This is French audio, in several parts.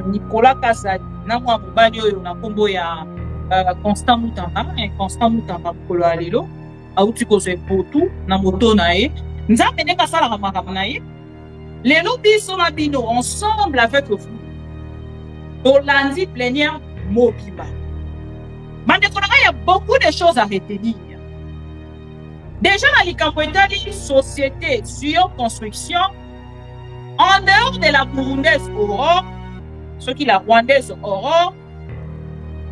Nicolas Kazadi na mwa mobali oyo na kombo ya Constant Mutamba Constant Mutamba mokolo ya lelo auti kozwa epotu na moto na ye nzambe ndenge asalaka makambo na ye lelo biso na bino ensemble avec vous tolandi plénière mobimba bandeko na ngai ya beaucoup de choses à retenir. Déjà dans likambo etali société sur construction en dehors de la burundaise Aurore, ce qui la rwandaise Aurore,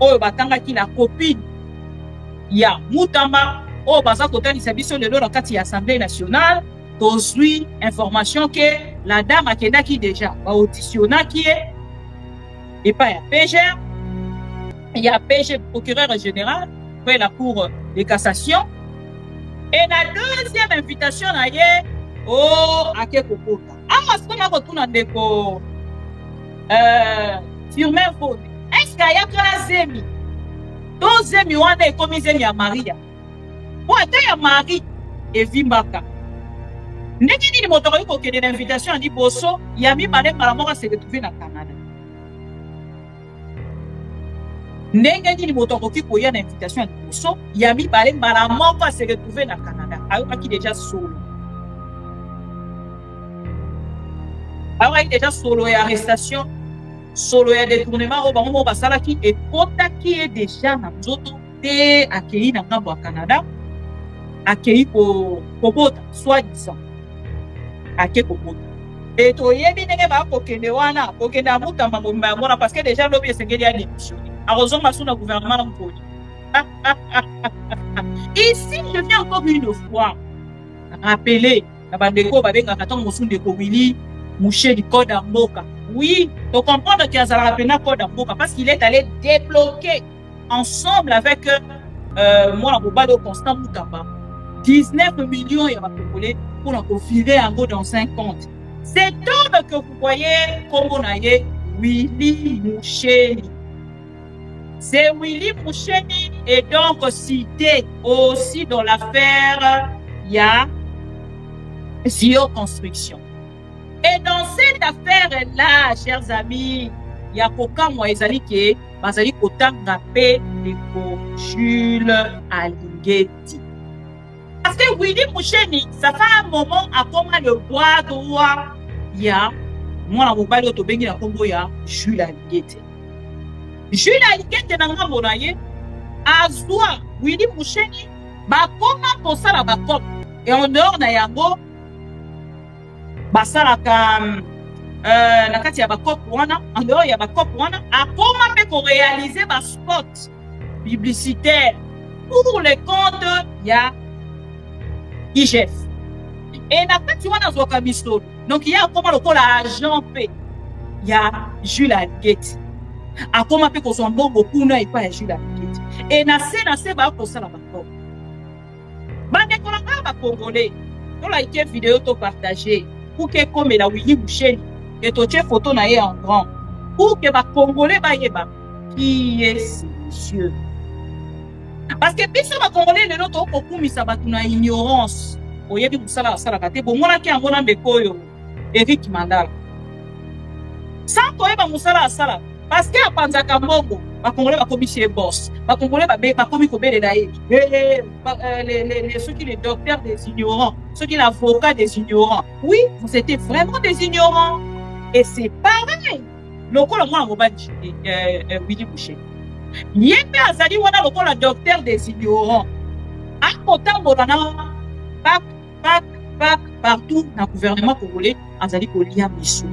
oyo batangaki la copine ya Mutamba, oyo baza kotanisa biso lelo na kati ya Assemblée nationale, tozwi information que la dame akendaki déjà baauditionnaki ye epai ya PGR, ya PG procureur général, après la cour de cassation. Et la deuxième invitation na ye oh ake kokota amasona kotuna ndeko firmer phone est-ce qu'il y a kala zemi to zemi wana ekomi zemi ya Maria po ata ya Marie evimbaka ndenge nini moto okoki kokende na invitation ya liboso ya mibale mbala moko se retrouver na Canada ndenge nini moto okoki koya na invitation ya liboso ya mibale mbala moko se retrouver na Canada ayokaki déjà solo ayokaki déjà solo ya arrestation solo ya détournement oyo bango moko basalaki ekotaki ye déjà na nzoto te akei na ngambo ya Canada akei kobota soi-disant ake kobota e toyebi ndenge bakokende wana kokende ya Mutamba mobimba yango wana parce que déjà lobi esengeli ya démissionné arozonga sous le gouvernement na mponi. Ici je viens encore une fois rappeler na bandeko babengaka ntango mosusu ndeko Willy Mouché du code à Mboka. Oui, tu comprends qu'il y a un code à Mboka parce qu'il est allé débloquer ensemble avec moi, la Bobado Constant Mutamba 19 millions il y a pour la confiler en gros dans 5 comptes. Cet homme que vous voyez comme on a dit, Willy Mouché. C'est Willy Mouché et donc cité aussi dans l'affaire il y a Zio Construction. Et dans cette affaire-là, chers amis, il y a aucun moyen que Bazali Kotanga paie de Jules Alingeti. Parce que Willy Moucheni, ça fait un moment à comment le bois droit, il y a moi la mobile autobengi la combo ya Jules Alingeti. Jules Alingeti n'a pas monaye azwa Willy Moucheni, ba comment pour ça la bakop et en dehors na yango basalaka na kati ya bakop wana en dehors ya bakop wana akoma pe ko réaliser ba spot publicitaire pour le compte ya IGF et na kati wana zoka biso donc il y a akoma lokola agent pe ya Jules Alingeti akoma pe ko so mbongo kuna epa ya Jules Alingeti et na se ba ko sala bakop bande ko la ba congolais to la ite vidéo to partager pour que comme la Willy Moucheni et to tche photo na ye en grand pour que ba congolais ba yeba qui est ce monsieur parce que biso ba congolais le noto ko kumisa batu na ignorance oyebi musala sala kate bo mona ki angona mbeko yo Eric Mandala sans ko yeba musala sala parce que apanzaka mbongo ba congolais ba komisie boss ba congolais ba komi ko bele daye ceux qui les docteurs des ignorants ceux qui l'avocat des ignorants oui vous étiez vraiment des ignorants et c'est pareil lokola mwana mobali Willy Mouché yembe azali wana lokola docteur des ignorants akotambola na partout na gouvernement congolais azali kolia miso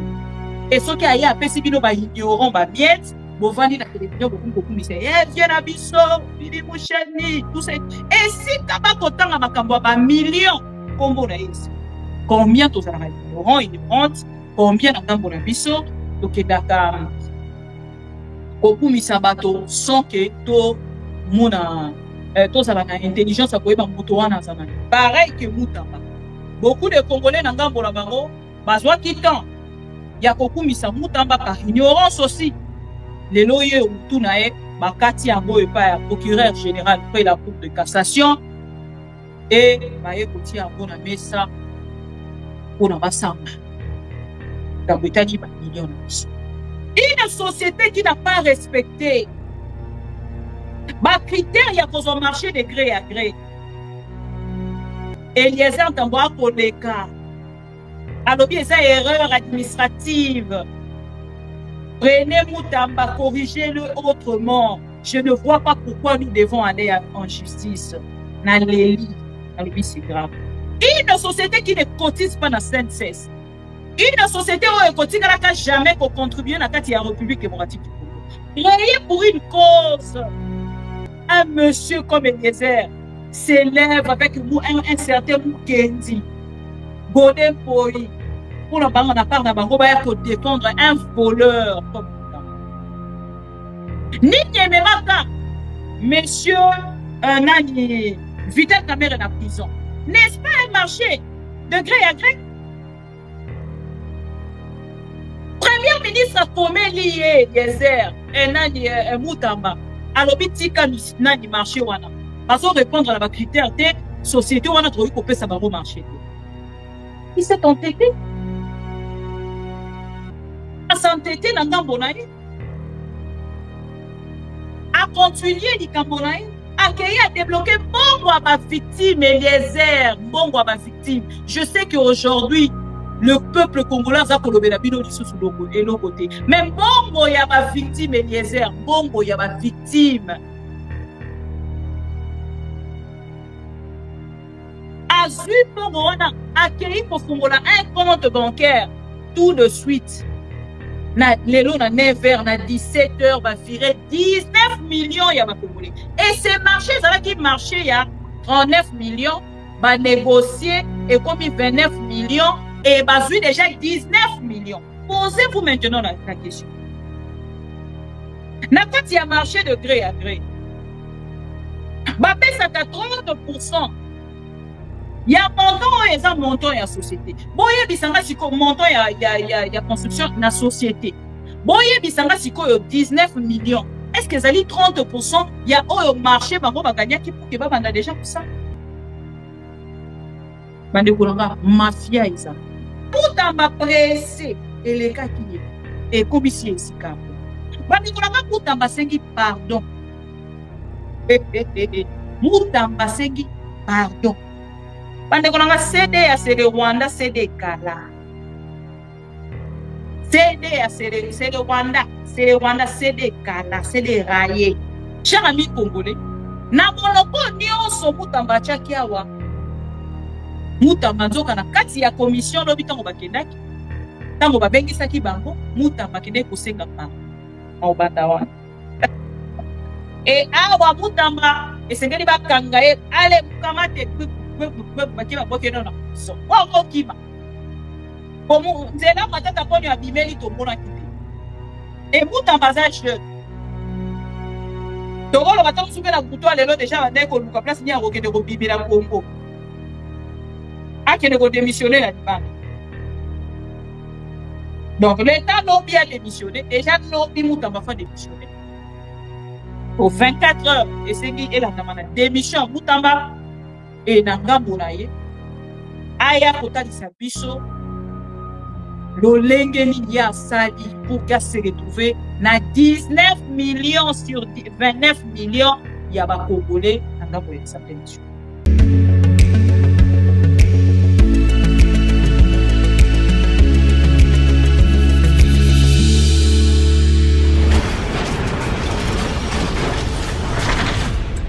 et ceux qui aya apesi bino ba ignorant ba miette bovandi na télévision beaucoup misé viens na biso Willy Moucheni tout ça et si kaba kotanga makambo ba millions kombo na yesi combien tous ala ignorant ignorante combien na kambo na biso to kedaka kokumisa bato sans que to mona to ça na intelligence à koyeba moto wana zana pareil que Mutamba beaucoup de congolais na ngambo na bango bazwa kitan ya kokumisa Mutamba par ignorance aussi lelo ye utuna e bakati yango epa ya procureur général près la cour de cassation et baye koti yango na mesa pona basamba kambo etali ba millions na biso Une société qui n'a pas respecté les critères, il y a besoin de marcher de gré à gré. Eliezer Ntamboa Koleka. Alors, il y a une erreur administrative. Prenez Moutamba, corrigez-le autrement. Je ne vois pas pourquoi nous devons aller en justice. C'est grave. Une société qui ne cotise pas dans CNCS. Une société où elle cotise jamais pour contribuer à la République démocratique du Congo. Créée pour une cause. Un monsieur comme Eliezer s'élève avec un certain Mukendi. Godin Poi. Pour la part pour défendre un voleur comme ça. Ni Nyememaka, monsieur Nani, Vital Kamer est en prison. N'est-ce pas un marché de gré à gré? Premier ministre Pomé lié Eliezer et Nani Moutamba. Alors, bitika Nani marché wana. Parce qu'on répondre à la critère des sociétés où on a trouvé qu'on peut savoir au marché. Il s'est entêté. À s'entêter dans le Gambonaï. À continuer le Gambonaï. Accueillir, à débloquer bon à ma victime, Eliezer, bon à ma victime. Je sais qu'aujourd'hui, le peuple congolais a colobé la bino sous l'autre côté. Mais bon à ma victime, Eliezer, bon à ma victime. Azui pour on a accueilli pour Congola un compte bancaire tout de suite. Les lots à 9h, à 17h, va virer 19 millions y a Congolais. Et ces marchés, ça va qui marché il y a 39 millions, va négocier et comme 29 millions et va jouer déjà 19 millions. Posez-vous maintenant la question. Quand il y a marché de gré à gré, va payer ça à 30%. Il y a un montant et la société. Bon, il y a un montant et la construction de la société. Bon, il y a un 19 millions. Est-ce que ça dit 30%? Il y a un marché, il va gagner qui peut pas déjà pour ça. Mafia, ils ont. Tout en pressé, et les cas qui est. Et comme ici, ici, tout en pardon. Moutamba sengi pardon. Bande konanga CD ya CD Rwanda CD Kala. CD ya CD Rwanda CD Kala CD Raye. Cher ami congolais, na monoko nyonso Moutamba chaki awa. Moutamba nzoka na kati ya commission lobi tango bakendaki. Tango babengisaki bango, Moutamba kende kosenga pa. Obanda wana. Et awa Moutamba esengeli bakanga ye ale mukamate nzela matata poni abimeli tomona kite et Moutamba za jeune tokolo batango soupela kuto lelo déjà bande ko luka place ni a rokende ko bibira Congo akende ko démissionner la libane. Donc l'état non bien démissionné déjà non bi Moutamba fa démissionner au 24 heures et c'est qui est la démission Moutamba et Nangambo naye aya kotalisa biso lolenge nini ya sali pour qu'à se retrouver na 19 millions sur 29 millions ya ba Congolais Nangambo ya sa pension.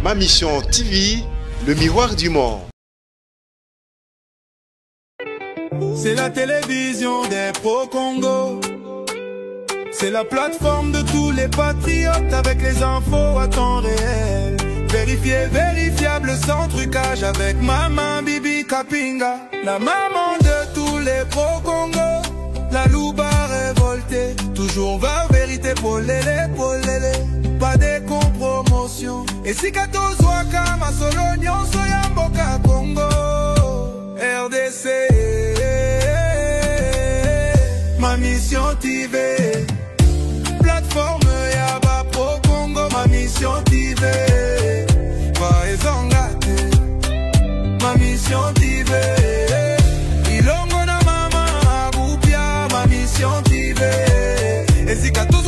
Ma mission TV, le miroir du monde. C'est la télévision des pro-Congo. C'est la plateforme de tous les patriotes avec les infos à temps réel. Vérifié, vérifiable, sans trucage avec Maman Bibi Kapinga. La maman de tous les pro-Congo. La louba révoltée. Toujours va vérité pour l'élé, pas de compromotion. Et si 14 waka ma solo nyonso ya mboka Congo RDC ma mission TV plateforme ya ba pro Congo ma mission TV va ezongate ma mission TV ilongo na mama abupia ma mission TV et si 14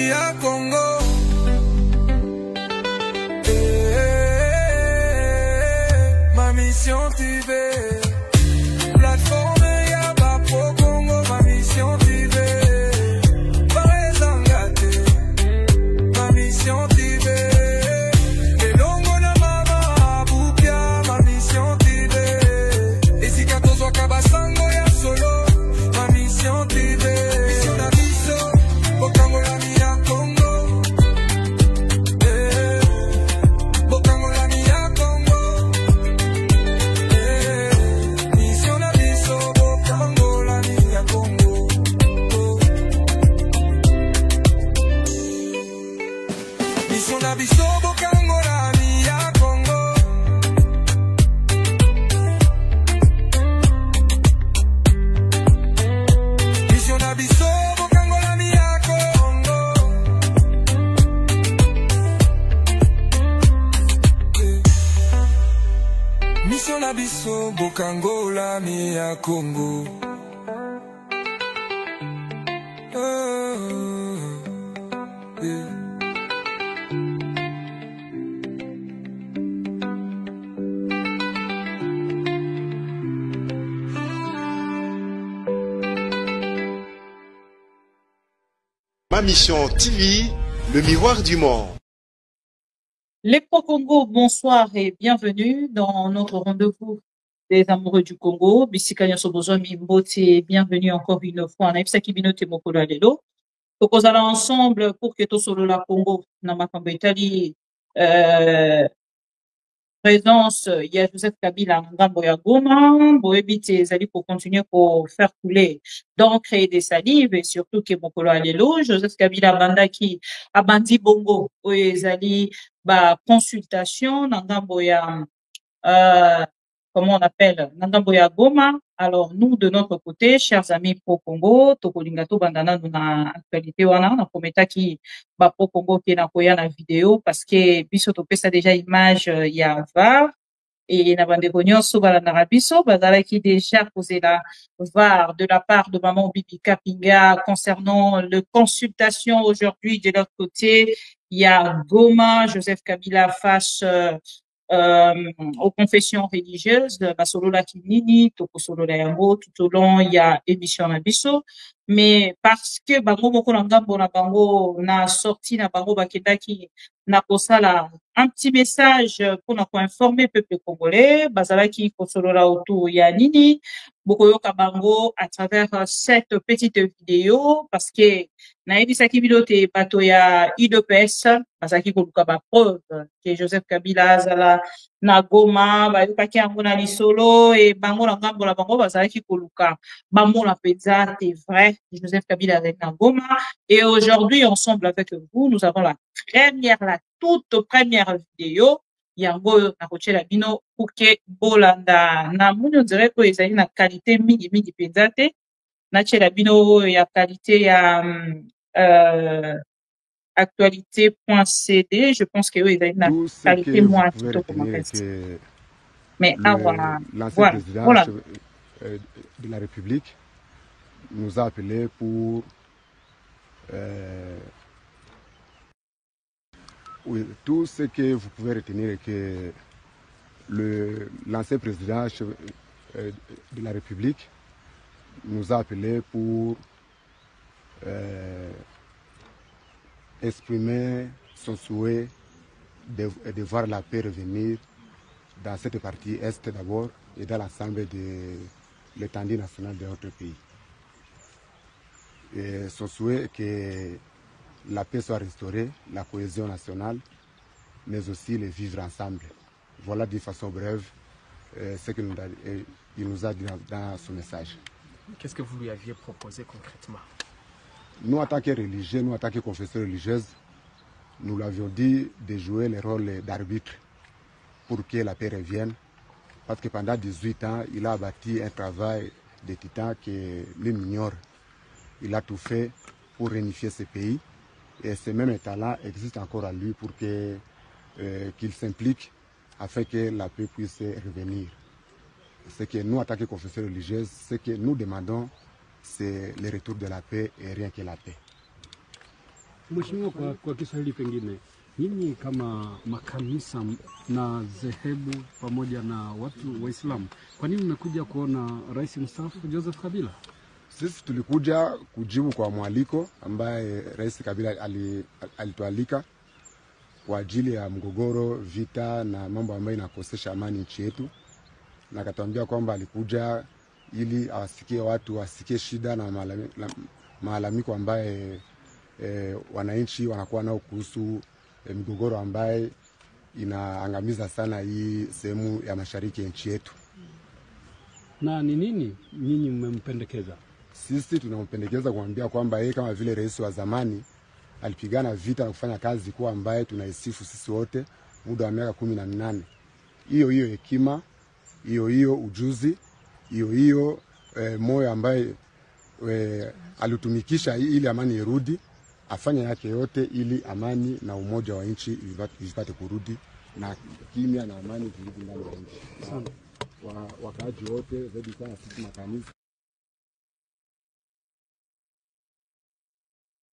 mia Congo. Ma mission TV, plateforme ya ba pro Congo, ma mission TV, pareil engagé, ma mission TV, elongo na mama bupia, ma mission TV, esika tozwa kabasango ya solo, ma mission TV, mission na biso, bokango la mia Congo, bokango la mia Congo. Biso bokangola mia Congo. Ma mission TV, le miroir du monde. Les Pro-Congo, bonsoir et bienvenue dans notre rendez-vous des amoureux du Congo. Bisikanya Sobozo Mimbote, bienvenue encore une fois. On a Ipsaki Binote Mokolo Alelo. Donc, on allons ensemble pour que tout solo la Congo, Namakambo Italie, présence, il y a Joseph Kabila, Ngambo ya Goma, Boebite Zali pour continuer pour faire couler d'encre et des salives et surtout que Mokolo Alelo, Joseph Kabila Bandaki, Abandi Bongo, Zali, ba consultation, Ngambo ya, comment on appelle, Ngambo ya Goma. Alors, nous, de notre côté, chers amis pro-Congo, Tokolingato Bandana, nous na actualité wana, na prometa ki ba pro-Congo qui na koya na vidéo, parce que biso topé ça déjà image, y a VAR, et na bande nyonso balandaka biso, bazala qui déjà posé la VAR de la part de maman Bibi Kapinga concernant le consultation aujourd'hui de l'autre côté, il y a Goma, Joseph Kabila face, aux confessions religieuses, basolo la kinini, toko solo la yango, tout au long, il y a émission na biso. Mais parce que bango moko na ngambo na bango na sorti na bango bakendaki na kosala un petit message pour na informer peuple congolais, bazalaki kosolo la autour ya nini, bokoyoka bango à travers cette petite vidéo parce que na ebisaki bilote bato ya IDPS bazalaki koluka ba preuve que Joseph Kabila azala na Goma bayokaki yango na lisolo et bango na ngambo na bango bazalaki koluka bamona penza c'est vrai Joseph Kabila avec na Goma et aujourd'hui ensemble avec vous nous avons la toute première vidéo yango na kochela bino pour que bolanda na muni on dirait que ezali na qualité mingi penza te na chela bino ya qualité ya actualité.cd, je pense que oui, il y a une qualité moins mais l'ancien président de la République nous a appelé pour oui, tout ce que vous pouvez retenir est que l'ancien président de la République nous a appelé pour exprimer son souhait de voir la paix revenir dans cette partie Est d'abord et dans l'ensemble de l'étendue nationale de notre pays. Et son souhait est que la paix soit restaurée, la cohésion nationale, mais aussi le vivre ensemble. Voilà de façon brève ce qu'il nous a dit dans son message. Qu'est-ce que vous lui aviez proposé concrètement? Nous, en tant que religieux, nous, en tant que confesseurs religieuses, nous l'avions dit de jouer le rôle d'arbitre pour que la paix revienne. Parce que pendant 18 ans, il a bâti un travail de titan que l'on ignore. Il a tout fait pour réunifier ce pays. Et ce même talent existe encore à lui pour qu'il s'implique afin que la paix puisse revenir. Ce que nous, en tant que confesseurs religieuses, ce que nous demandons, c'est le retour de la paix et rien que la paix. Mheshimiwa, kwa Kiswahili pengine, nyinyi kama makanisa na dhehebu pamoja na watu Waislamu, kwa nini mmekuja kuona Rais mstaafu Joseph Kabila? Sisi tulikuja kujibu kwa mwaliko ambaye Rais Kabila alitualika kwa ajili ya mgogoro, vita na mambo ambayo inakosesha amani nchi yetu, na akatuambia kwamba alikuja ili awasikie watu, wasikie shida na malalamiko ambaye wananchi wanakuwa nao kuhusu migogoro ambaye inaangamiza sana hii sehemu ya mashariki ya nchi yetu. Na ni nini nyinyi mmempendekeza? Sisi tunampendekeza kumwambia kwamba yeye kama vile rais wa zamani alipigana vita na kufanya kazi kwa ambaye tunaisifu sisi wote muda wa miaka 18. Hiyo hekima, hiyo ujuzi, hiyo moyo ambaye alitumikisha ili amani irudi, afanye yake yote ili amani na umoja wa nchi vipate kurudi na kimya na amani zirudi ndani ya nchi. Wakaaji wote zaidi sana sisi makanisa.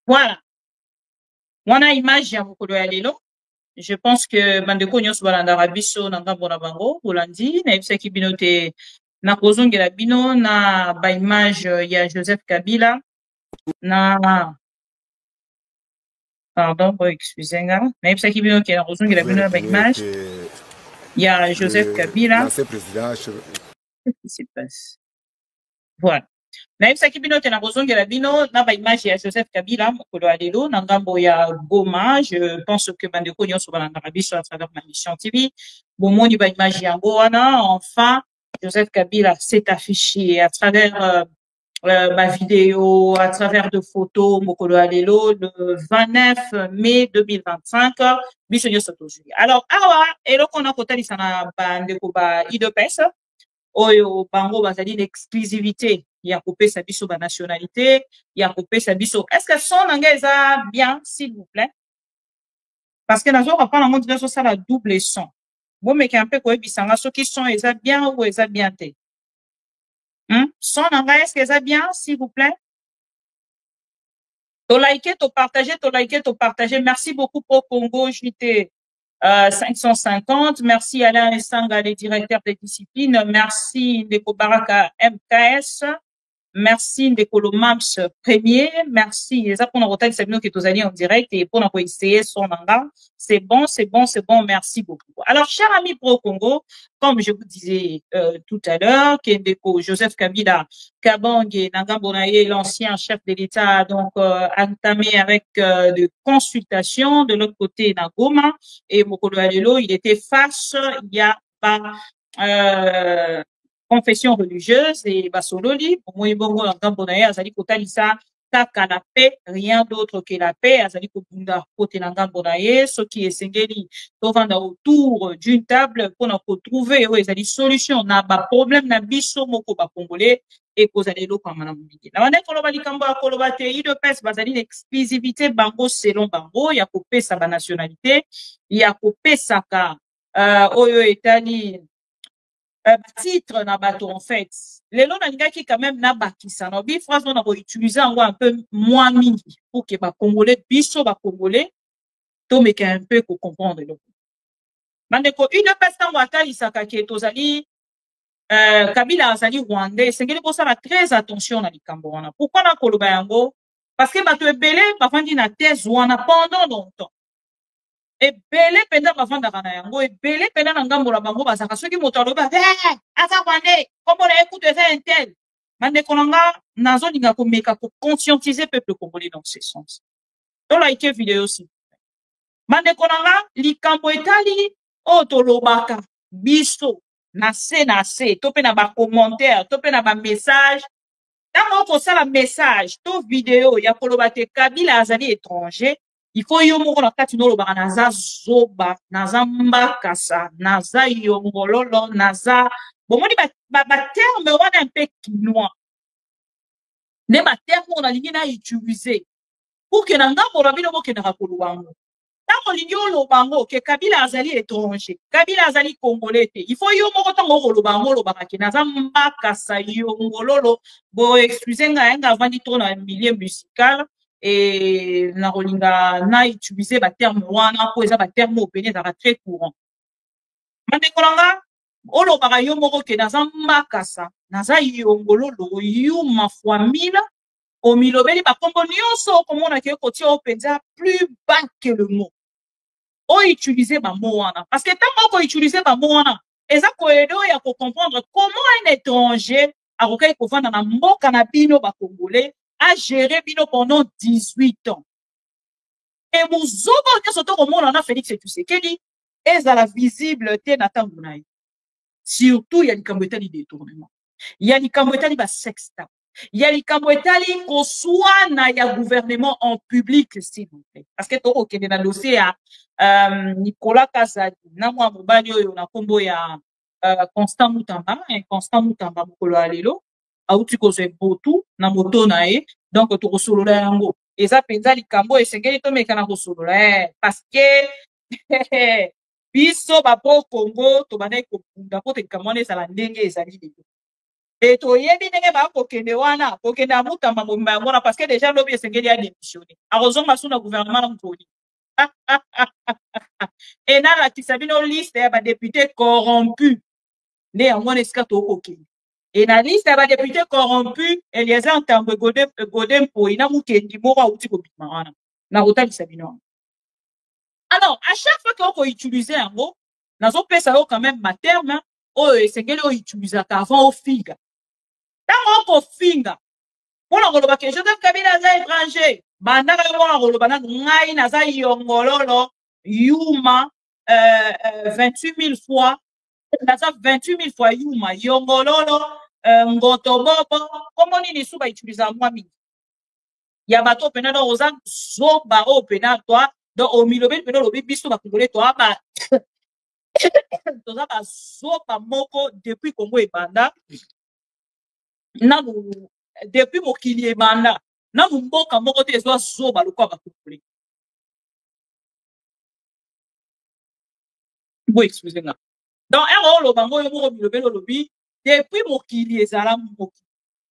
Voilà. Wana image ya mokolo ya lelo. Je pense que bandeko nyonso balandaka biso na ngambo na bango bolandi na yebisaki bino te na kozongela bino na ba image ya Joseph Kabila na pardon, excusez-moi. Na yebisaki bino ke na kozongela bino na ba image ya Joseph Kabila. Qu'est-ce qui se passe? Voilà. Na yebisaki bino te na kozongela bino na ba image ya Joseph Kabila mokolo ya lelo na ngambo ya Goma. Je pense que bandeko nyonso balandaka biso à travers ma mission TV bomoni ba image yango wana. Enfin, Joseph Kabila s'est affiché à travers ma vidéo, à travers de photos mokolo ya lelo le 29 mai 2025 biso nyonso tozwi. Alors awa eloko na kotalisa na bandeko ba IDPS oyo bango bazali l'exclusivité ya kopesa biso ba nationalité ya kopesa biso. Est-ce que son nanga eza bien, s'il vous plaît? Parce que nazo reprendre en mode de ça la double son. Bon mais un peu koyebisanga soki son eza bien ou eza bien te. Son nanga est-ce que eza bien, s'il vous plaît? To liker, to partager. Merci beaucoup pour Congo JT 550. Merci Alain Essanga, les directeurs des disciplines. Merci Ndeko Baraka MKS. Merci Ndeko Lomams premier. Merci. Et ça pour nous retrouver c'est bien que tous allez en direct et pour nous essayer son manga. C'est bon. Merci beaucoup. Alors, chers amis pro Congo, comme je vous disais tout à l'heure, Ndeko Joseph Kabila Kabange Nangambonaye, l'ancien chef de l'État, donc entamé avec des consultations de l'autre côté na Goma et Mokolo Alelo, il était face, il y a pas confession religieuse et basololi moyibongo Nangambonaye azali kotalisa kaka la paix, rien d'autre que la paix. Azali kobunda kote Nangambonaye, ce qui est sengeli tovanda autour d'une table pour nous retrouver ezali solution na ba problème na biso moko ba congolais et kozali lo kwa mana mbiki. Na wana koloba likambo ya koloba te IDPS bazali l'exclusivité bango selon bango ya kopesa ba nationalité ya kopesa ka oyo etali titre na bato en fait. Les lots qui quand même n'a pas qui ça. Nos bi phrases on a utilisé un peu moins mingi pour que ba congolais biso ba congolais to mais un peu pour comprendre le. Mandeko une personne watali saka ke tozali Kabila azali rwandais c'est que pour ça va très attention na likambo wana. Pourquoi na koloba yango? Parce que bato ebele bafandi na thèse wana pendant longtemps. Ebele penda bafandaka na yango ebele penda na ngambo la bango bazaka soki moto aloba aza rwandais kombo na écoute eza intel bandeko nanga nazolinga komeka ko conscientiser peuple congolais dans ce sens. To like vidéo aussi bandeko nanga likambo etali o tolobaka biso na se to pe na ba commentaire to pe na ba message tango ko sala message to vidéo ya koloba te Kabila azali étranger. Il faut yomoko na kati no loba naza zoba naza mbakasa naza yongololo naza bomoni ba terme wana un peu chinois ne ba terme on a ligne na utiliser pour que na ngambo rabino boke na kolobango tango linyo lobango ke Kabila azali étranger Kabila azali congolais te il faut yomoko tango kolobango lobaka ke naza mbakasa yongololo bo excusez nga vandi trop na milieu musical et na rolinga na utiliser ba terme wana po eza ba terme opene za très courant. Mande kolanga olo baka yo moko ke naza makasa naza yongololo yuma fois 1000 au milobeli ba kombo nyonso komona ke kotia openza plus bas que le mot. O utiliser ba mot wana parce que tant qu'on utiliser ba mot wana eza ko edo ya ko comprendre comment un étranger a rokai ko vanda na mboka na bino ba congolais a géré bino pendant 18 ans. Et mozobo nyonso to komona na Félix Tshisekedi ezala visible te na tango na ye. Surtout, il y a likambo etali détournement. Il y a likambo etali ba sexta. Il y a likambo etali ko swana ya gouvernement en public, s'il vous plaît. Parce que toko kende na dossier ya Nicolas Kazadi na mwa mobali oyo na kombo ya Constant Mutamba, Constant Mutamba mokolo alelo auti ko ze botu na moto na ye. Donc toko solola yango. Eza penza likambo esengeli to mekana ko solola parce que biso bapo Congo to banai ko bunda po te kamone sala ndenge ezali lelo et to yebi ndenge ba ko kende wana ko kende Mutamba momba ngona parce que déjà lobi esengeli a démissionné arozonga suna gouvernement na mponi et na la tisabino liste ya ba député corrompu ne yango neska to ko kende et na liste ya ba député corrompu Eliezer Ntambwe Godem po ina mukendi moko uti ko bima wana na rotali sabino. Alors, à chaque fois qu'on utilise un mot, nous avons quand même ma terme, c'est qu'elle utilise avant au figa. Tant qu'on figa, pour la roloba que je te kabila za étranger, bandara yo la roloba na ngai na za yongololo yuma 28 000 fois, na za 28 000 fois yuma yongololo ngotobobo, comment ni suba utilise moi mi. Ya bato pena do ozan zo ba o pena toi. Donc, au milieu de l'objet, biso ba congolais, toi, ba, toza ba sopa moko depuis Congo et Banda, na depuis mokili et Banda, na mboka moko te zo soba le quoi ba congolais. Bon, excusez-moi. Donc, un rôle bango yo moko milieu de l'objet, depuis mokili et zala moko.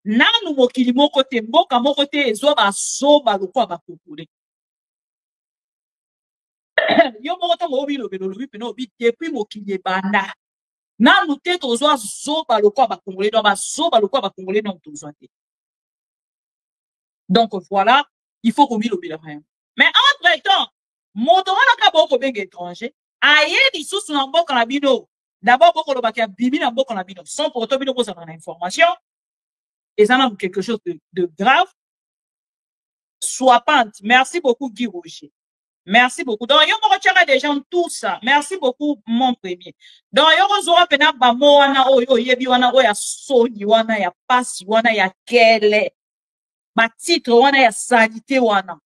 Na nu mokili moko te mboka moko te zo ba soba le quoi ba congolais. Yo moko to mobi lo peno bi depuis mokili banda na muté to zo zoba lo kwa ba congolais do ba zoba lo kwa ba congolais non to zo te. Donc voilà, il faut qu'on mille le rien. Mais entre temps moto wana ka boko benga étranger aye di sous na mboka na bino d'abord boko lo ba ka bibi na mboka na bino sans pour autant bino ko ça na information et ça n'a quelque chose de grave. Sois pas. Merci beaucoup Guy Roger. Merci beaucoup. Donc, yo mo des gens tout ça. Merci beaucoup, mon premier. Donc, yo zora pena ba mo wana o yebi wana o ya soni wana ya pasi wana ya kele. Ba titre wana ya salité wana.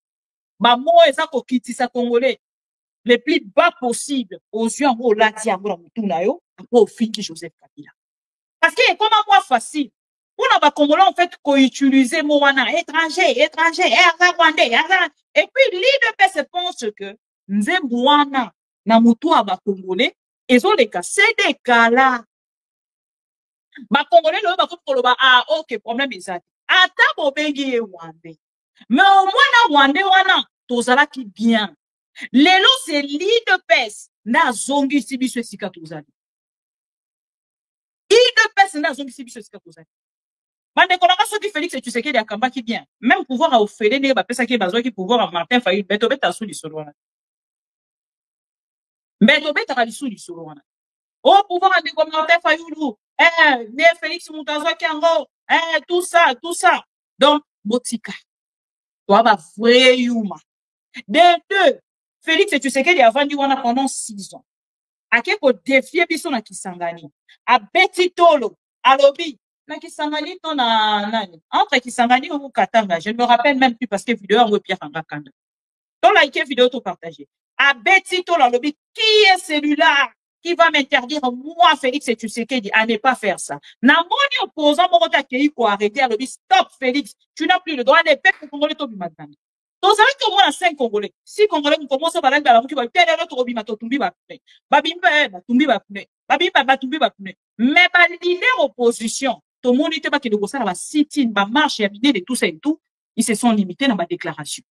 Ba mo eza ko kitisa congolais le plus bas possible aux yeux en lati ya ngora mutuna yo pour finki Joseph Kabila. Parce que comment moi facile. Pour les Congolais, en fait, qu'on utilise mot étranger, et puis, l'IDP se pense que Nzemboana, Namutua, ba Congolais, ils ont les cas, c'est des cas là. Ba Congolais, le ba Congolais, ah, ok, problème est ça. Ata bobengi Wande. Mais au moins, Wande, wana, tozala qui bien. Lelo, c'est l'IDP, na zongi sibiso sika tozali. IDP, na zongi sibiso sika tozali. Mande konaka soki Félix Tshisekedi akamba ki bien. Même pouvoir à offrir ne ba pesa ki bazwa ki pouvoir à Martin Fayulu beto beta sou lisolo wana. Beto beta lisou lisolo wana. Oh pouvoir à ndeko Martin Fayulu, ne Félix Mutazwa ki ango, tout ça. Donc botika. Toi ba vrai yuma. De deux, Félix Tshisekedi a vendu wana pendant 6 ans. Ake ko défier biso na Kisangani. A beti tolo, alobi na Kisangani to na nani entre Kisangani ou Katanga, je ne me rappelle même plus parce que vidéo en Pierre Kanda. Ton like vidéo to partager. A Betty to la lobby, qui est celui-là qui va m'interdire moi Félix et Tshisekedi à ne pas faire ça. Na moni opposant mon qui ko arrêter à lobby stop Félix, tu n'as plus le droit de peuple congolais to bimatana. Donc ça veut dire que moi 5 congolais, 6 congolais nous commençons par la qui va télé to bimato tumbi ba pne. Babimba tumbi ba pne. Babimba tumbi ba pne. Mais ba leader opposition tout le monde était pas que de ça va sit-in, va marche et de tout ça et tout, ils se sont limités dans ma déclaration.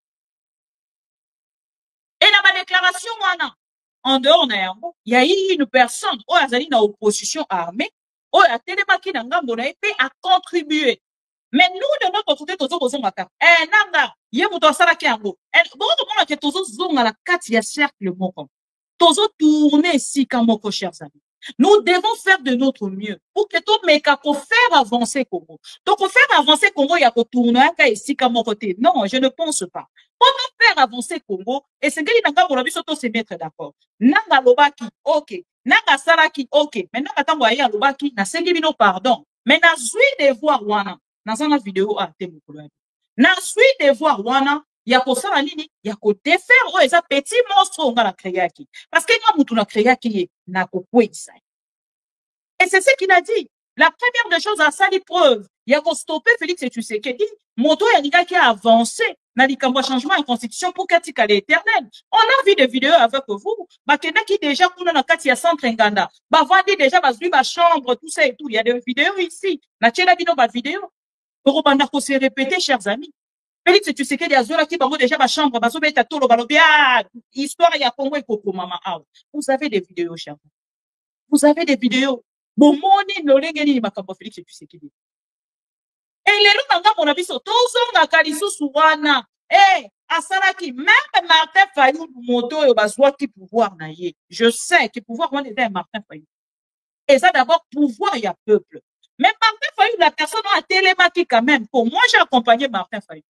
déclaration, en dehors, il y a eu une personne, où elle a une opposition armée, où elle a télémarqué dans a contribué. Mais nous, de notre côté, tous aux zomaka. Nanga, yemuto salaki yango. Bon, comment on a tous aux zonga la carte, il y a cercle moko. Tous tourner ici, kamoko, chers amis. Nous devons faire de notre mieux pour que tout meka pour faire avancer Congo. Donc, pour faire avancer Congo, il y a pour tourner ici, kamoko. Non, je ne pense pas. Pour faire avancer Congo, et c'est que nanga pour la vie, surtout se mettre d'accord. Nanga lobaki, ok. Nanga salaki, ok. Maintenant, attends, voyez, lobaki, na sengi bino pardon. Mais na zui de voir wana. Dans une vidéo à thème na suite de voir wana ya ko sala nini ya ko défaire o eza petit monstre on va la créer qui parce que nga mutu na créer qui na ko kwisa et c'est ce qu'il a dit la première des choses à ça preuve ya ko stopper Félix Tshisekedi moto ya nika qui a avancé na likambo changement de constitution pour katika l'éternel on a vu des vidéos avec vous ba kena qui déjà kuna na kati ya centre nganda ba vandi déjà bazui ba chambre tout ça et tout il y a des vidéos ici na tchela bino ba vidéo pour se répéter, chers amis. Félix Tshisekedi azola qui bango déjà ma chambre, baso beta tolo balobia, histoire ya Congo et Koko mama out. Vous avez des vidéos, chers amis. Vous avez des vidéos. Bon, moni lolengeni makambo Félix Tshisekedi. Et les loups nanga mon avis sont tous na kalisu suwana. Eh, asalaki même Martin Fayou moto et bazwa qui pouvoir na ye. Je sais que pouvoir on était Martin Fayou. Et ça d'abord pouvoir y a peuple. Mais Martin Fayou, la personne a télémarqué quand même. Pour moi, j'ai accompagné Martin Fayou.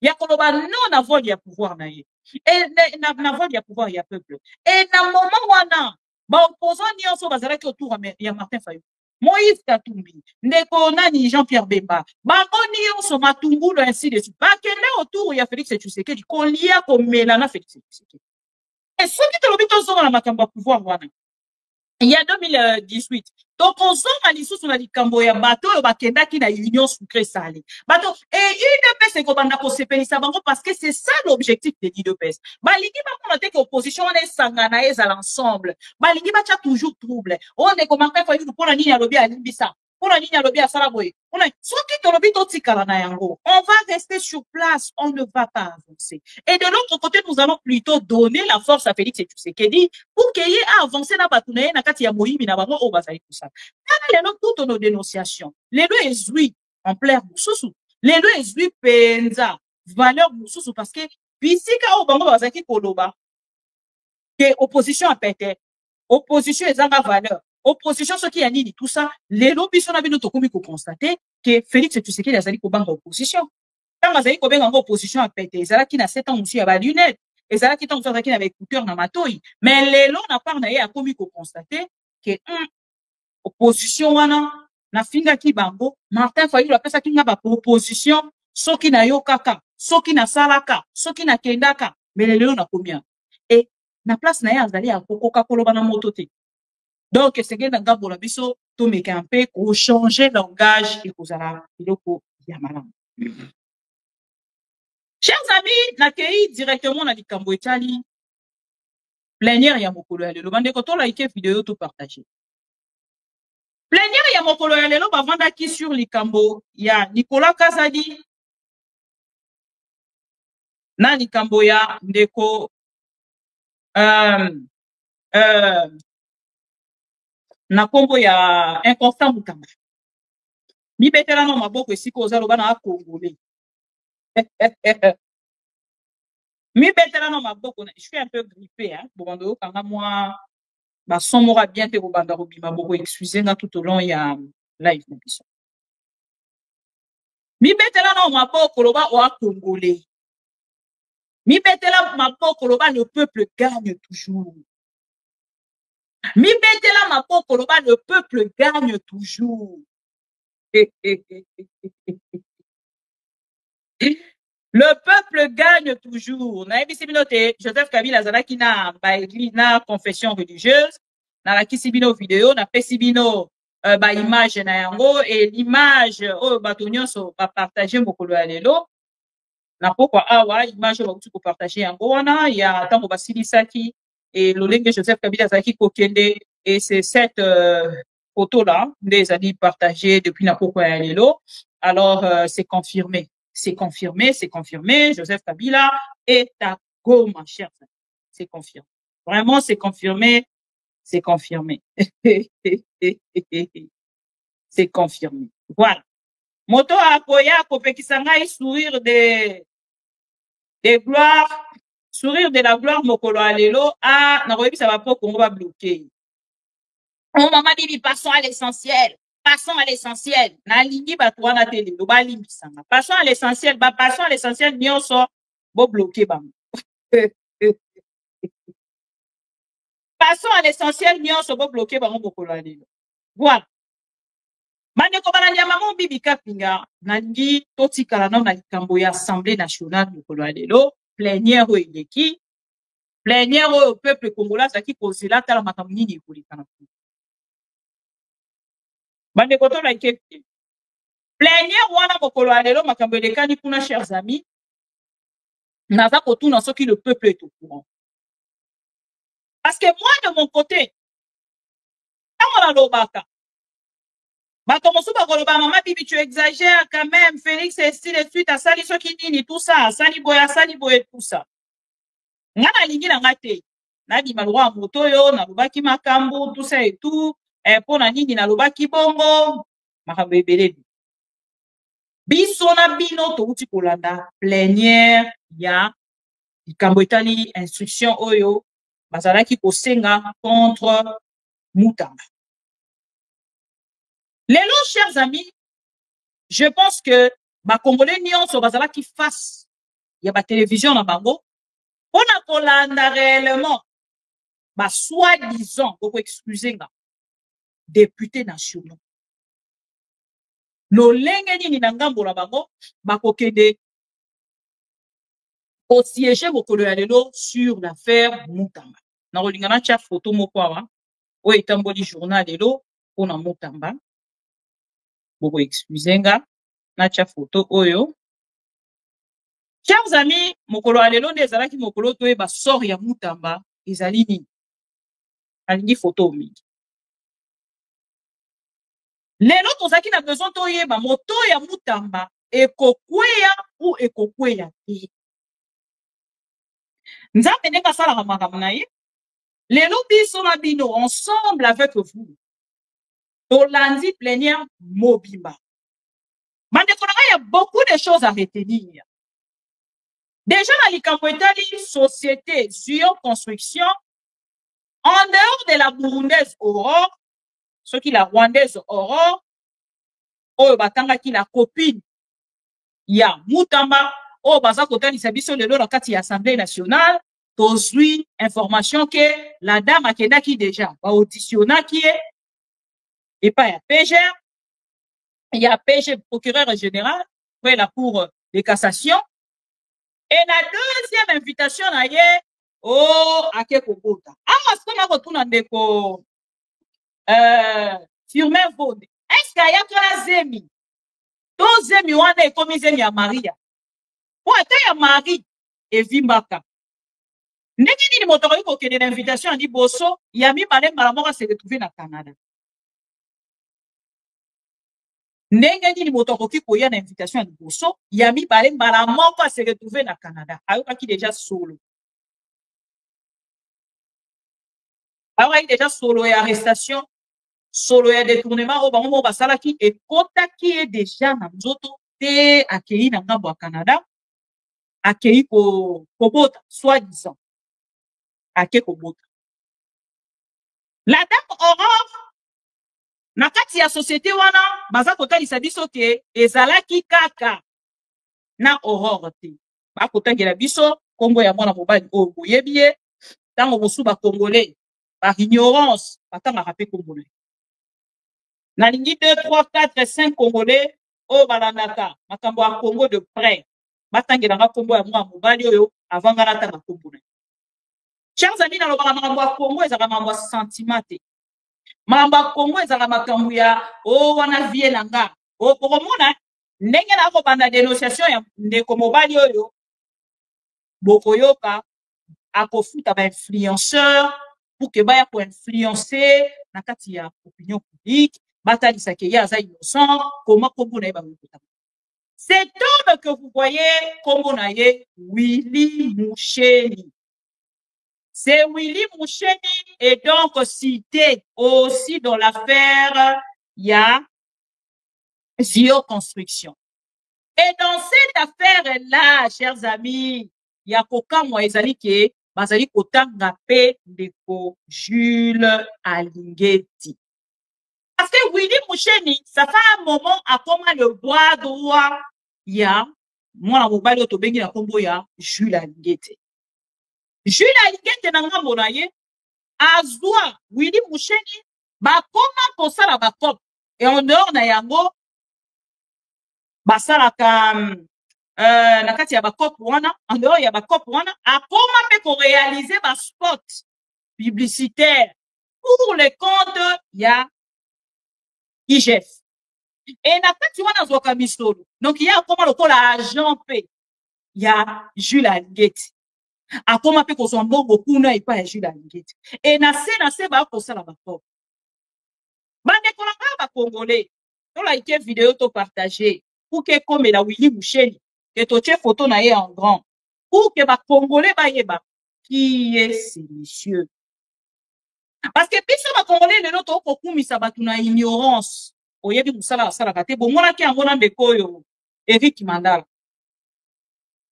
Il y a comme non avoir il y a pouvoir naïe. Et n'avoir il y a pouvoir il y a peuple. Et dans le moment où on a, bah opposant ni on se basera autour il y a Martin Fayou. Moïse Katumbi, Neko Nani Jean-Pierre Bemba, bah on y on se matumboule ainsi de suite. Bah qu'il est autour il y a Félix Tshisekedi qu'on lie à comme Mélana Félix Tshisekedi. Et ceux qui te l'obéissent dans la macamba pouvoir wana. Il y a 2018. Donc, on s'en a l'issue sur la Camboya, bateau, et bakenda qui na union sucré salé. Bateau, et UDPS, c'est qu'on a posé parce que c'est ça l'objectif de l'UDPS. Baligi va monter que l'opposition, on est sanganaïs à l'ensemble. Baligi va toujours trouble. On est comme un peu pour la ligne à l'objet à Limbissa. Pour la ligne à l'objet à Salaboy. On est, ceux qui te l'objet on va rester sur place. On ne va pas avancer. Et de l'autre côté, nous allons plutôt donner la force à Félix Tshisekedi pour qu'il y ait avancé dans la bataille, na kati ya moïmi na bango au bazali tout ça. Les gens, toutes nos dénonciations. Les deux est en plaire moussousou. Les deux est penza. Valeur moussousou parce que, bisika au bango bazaki koloba. Que opposition a pété. Opposition est en valeur. Opposition, ce qui a dit tout ça, les lobbies sont venus au comité pour constater que Félix Tshisekedi a zali kobanga opposition. Quand Mazali kobanga opposition a pété, Zala qui n'a 7 ans aussi à la lunette, et Zala qui est en train de avec écouteur dans ma toy. Mais les lots n'a pas n'a a commis pour constater que opposition wana na finga ki bango Martin Fayou la pesa ki nga ba proposition soki na yo kaka soki na salaka soki na kendaka mais les lots n'a combien et na place na ya Zali a kokoka koloba na mototé. Donc, c'est que dans le cas biso, tout me campé, pour changer langage, et pour ça, il faut yamala. Chers amis, n'accueille directement dans l'Ikambo Italie. Plénière Yamokolo Alelo. Bande quand on like vidéo, tout partager. Plénière Yamokolo Alelo, bah, vendre qui sur l'Ikambo. Il y a Nicolas Kazadi. Na l'Ikambo ya, Ndeko, na kombo ya inconstant mukamba mi betela no maboko esiko ozalo bana akongolé mi betela no maboko je suis un peu grippé hein bon kanga moi ba somora bien te banda robi maboko excusez nga tout au long ya live na biso mi betela no maboko loba o akongolé mi betela maboko loba le peuple gagne toujours. Mi betela ma pokoloba, le peuple gagne toujours. Le peuple gagne toujours. Na ebisibino te Joseph Kabila Zalaki na ba église na confession religieuse na la kisibino vidéo na pesibino ba image na yango et l'image o batonyo so ba partager mokolo ya lelo na pokwa awa image ba kutu ko partager yango wana ya tango basilisaki. Et l'olenge Joseph Kabila Zaki Kokende, et c'est cette photo-là, des années partagées depuis Napoko et Alelo. Alors, c'est confirmé. C'est confirmé, c'est confirmé. Joseph Kabila est à Goma, chers amis. c'est confirmé. Vraiment, c'est confirmé. C'est confirmé. C'est confirmé. Voilà. Moto akoya kopekisanga sourire de gloire, sourire de la gloire mokolo alelo a na koyebi ça va pas Congo va bloquer. Oh maman bibi passons à l'essentiel. Passons à l'essentiel. Na lingi ba twana tele do ba limbisanga. Passons à l'essentiel, passons à l'essentiel nyonso bo bloquer ba. Passons à l'essentiel nyonso bo bloquer ba mokolo alelo. Voilà. Bandeko balandi ya maman bibi kapinga nangi totikala na likambo ya Assemblée nationale mokolo ya lelo plénière oyo eleki plénière oyo peuple congolais azalaki kozela tala makambo nini ekolekana bandeko tolaki plénière wana mokolo ya lelo makambo elekani kuna chers amis naza kotuna soki le peuple est au courant parce que moi de mon côté ntango nalobaka bato mosusu bakoloba mama bibi tu exagères quand même Félix ainsi de suite asali soki nini tout ça asali boye tout ça nga nalingi na nga te nabima lokwa ya moto oyo nalobaki makambo tout ça et tout mpo na nini nalobaki bongo makambo ebele biso na bino touti kolanda plénière ya likambo etali instruction oyo bazalaki kosenga contre Mutamba. Lelo, chers amis, je pense que ma Congolais nyonso bazala qui face ya ba télévision na bango on a kolanda réellement ba soi-disant pour excuser nga députés nationaux. No lenge nini na ngambo na bango ba kokende au siège mokolo ya lelo sur l'affaire Mutamba. Na rolingana cha photo moko awa o etamboli journal lelo pona Mutamba. Boko excusenga na cha photo oyo. Chers amis, mokolo alelo nde ezalaki mokolo to ba sort ya Mutamba ezali nini? Alingi photo mingi. Lelo tozaki na besoin to yeba moto ya Mutamba ekokweya ou ekokweya te. Nzambe ndenge asalaka makambo na ye. Lelo biso na bino ensemble avec vous. Tolandi plénière mobimba. Bandeko na il y a beaucoup de choses à retenir. Déjà dans likambo etali société Zion Construction en dehors de la burundaise Aurore, ce qui la rwandaise Aurore, oyo batanga ki la copine ya Mutamba, oyo baza kotalisa biso lelo na kati ya Assemblée nationale, tozwi information que la dame akendaki déjà ba auditionnaki et pas ya PGR, il y a PG procureur général, après la cour de cassation. Et la deuxième invitation na ye ake kobota. Awa sona kotuna ndeko Firmin Vode. Est-ce qu'il y a kala zemi? To zemi wana ekomi zemi ya Maria. Po ata ya Marie evimbaka. Ndenge nini moto ko kokende l'invitation andi boso ya mi bale mbala moko se retrouver na Canada. Ndenge nini moto akoki koya na invitation ya liboso ya mibale mbala moko se retrouver na Canada ayokaki déjà solo déjà solo ya arrestation solo ya détournement o bango basalaki ekotaki déjà na nzoto te akei na ngambo ya Canada akei kobota soi-disant ake kobota la dame Aurore na kati ya société wana baza kotalisa biso ke ezalaki kaka na Aurore te bakotangela biso kombo ya mwana mobali oyo boyebi ye ntango mosusu bacongolais par ignorance batangaka mpe congolais nalingi 2 3 4 5 congolais oyo balandaka makambo ya Congo de près batangelanga kombo ya mwana mobali oyo avant nga natanga kombo na ye. Chers amis, nalobaka makambo ya Congo ezalaka makambo ya sentiment te. Mamba Congo ezala makambo ya wana vie na nga okomona ndenge na ko banda dénonciation ya ndeko mobali oyo bokoyoka akofuta ba influenceur pour que baya ko influencer na kati ya opinion publique batalisa ke ya za innocent comment kombo na ba mukota. Cet homme que vous voyez kombo na ye Willy Musheni, C'est Willy Moucheni et donc cité aussi dans l'affaire, il y a Zio Construction. Et dans cette affaire-là, chers amis, il y a Koka Moïsali qui est Bazali Kota Ngapé de Jules Alingeti. Parce que Willy Moucheni, ça fait un moment à comment le bois droit, il y a, moi, la mobile autobengi la combo, il y a Jules Alingeti. Jules Alingeti n'a pas monaye, azwa Willy Moucheni, ba comment pour ça la bakop. Et en dehors na yango, basalaka na kati ya bakop wana, en dehors ya bakop wana, a comment peut qu'on réaliser ba spot publicitaire pour les comptes ya IGF. Et na kati wana zoka misolo. Donc il y a comment le col agent P. Il y a Jules Alingeti. A comment peut qu'on soit bon beaucoup na et pas Jules Alingeti. Et na se ba ko sala bakop. Bande kolanga ba congolais. On a été vidéo to partager. Pour que comme la Willy Moucheni, que tu aies photo na ye en grand, pour que ba Congolais ba yeba, qui est ce monsieur? Parce que biso ba Congolais le noto okumisa batu na ignorance. Oyebi musala sala kate bo mona ki angona ndeko yo Eric Mandala.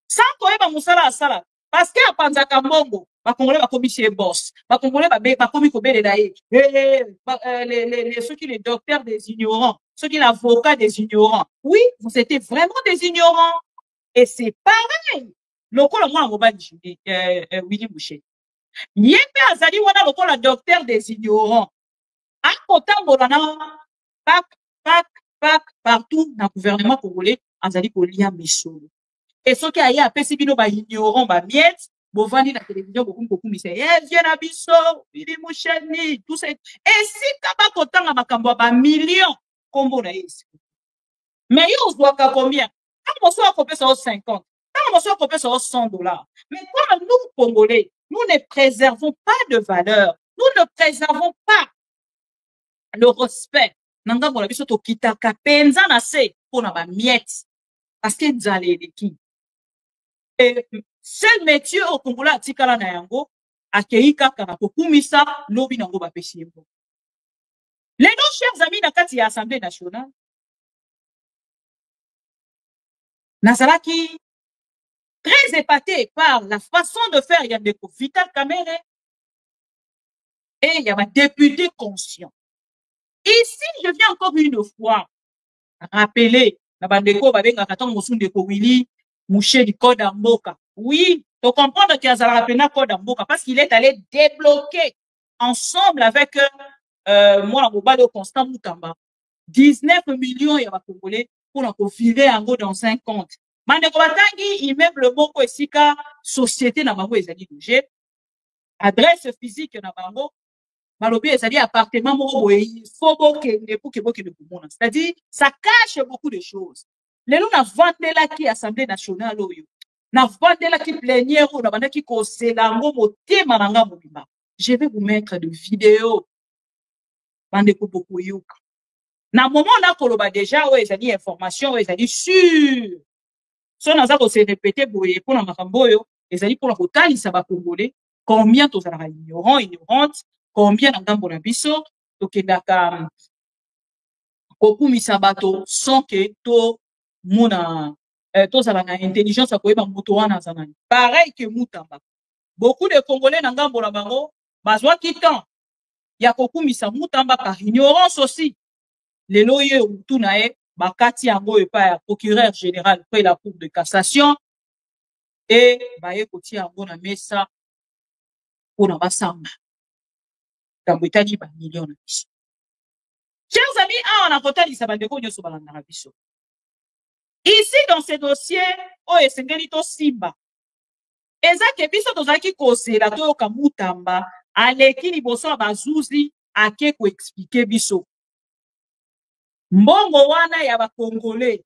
Sans koyeba musala sala parce que apanzaka mbongo ba Congolais ba komisi boss. Ba Congolais ba komi ko bele daye. Ceux qui les docteurs des ignorants, ceux qui l'avocat des ignorants. Oui, vous étiez vraiment des ignorants. Et c'est pareil. Lokola mwana mobali Willy Moucheni. Yembe azali wana lokola docteur des ignorants. A kotambola na partout dans le gouvernement congolais, azali kolia misolo. Et ceux qui aillent apesi bino ba ignorants ba miette, bovandi na télévision beaucoup mise. Viens na biso, Willy Moucheni, tout ça. Et si kaba kotanga makambo ba millions kombo na yesi. Mais yo oswaka combien? Quand on soit copé sur 50, quand on soit copé sur $100. Mais comme nous Congolais, nous ne préservons pas de valeur, nous ne préservons pas le respect. Nanga mona biso to kitaka penza na se pona ba miette parce que nzale leki. Et seul métier au Congo atikala na yango akeika kana kokumisa lobi nango ba pesi yembo. Les nos chers amis na kati ya Assemblée nationale Nazaraki très épaté par la façon de faire Yandeko Vital Kamerhe et il y a un député conscient. Ici, je viens encore une fois rappeler la bandeko babenga katong mosundeko Willy Moucheni code Mboka. Oui, tu comprends qu'il y a un code Mboka parce qu'il est allé débloquer ensemble avec moi la Constant Moutamba 19 millions ya Congolais pour la virer en gros dans 50. Mandeko batangi immeuble moko esika société na bango ezali loger adresse physique na bango balobi ezali appartement moko il faut bokende pour que bokende komona, c'est-à-dire ça cache beaucoup de choses. Lelo na vandela ki Assemblée nationale oyo na vandela ki plénière oyo na bandaki kosela ngo motema na nga mobimba. Je vais vous mettre de vidéos bandeko beaucoup yoka na moment là koloba déjà oyo ezali information oyo ezali sûr. So naza ko se répéter boye pour na makambo oyo ezali pour la kotalisa ba Congolais combien tozalaka ignorante, combien na ngambo na biso tokendaka kokumisa bato sans que to mona tozalaka intelligence ya koyeba moto wana azanani. Pareil que Moutamba. Beaucoup de Congolais na ngambo na bango bazwaki temps ya kokumisa Moutamba par ignorance aussi. Lelo ye utu na ye bakati yango epa ya procureur général près la cour de cassation et baye koti yango na mesa pona basamba kambo etali ba millions na biso. Chers amis, on a kotalisa bandeko nyoso balanda biso. Ici dans ce dossier o esengeli to simba eza ke biso tozaki kosela to yoka Moutamba aleki liboso bazuzi ake ko expliquer biso mbongo wana ya ba Congolais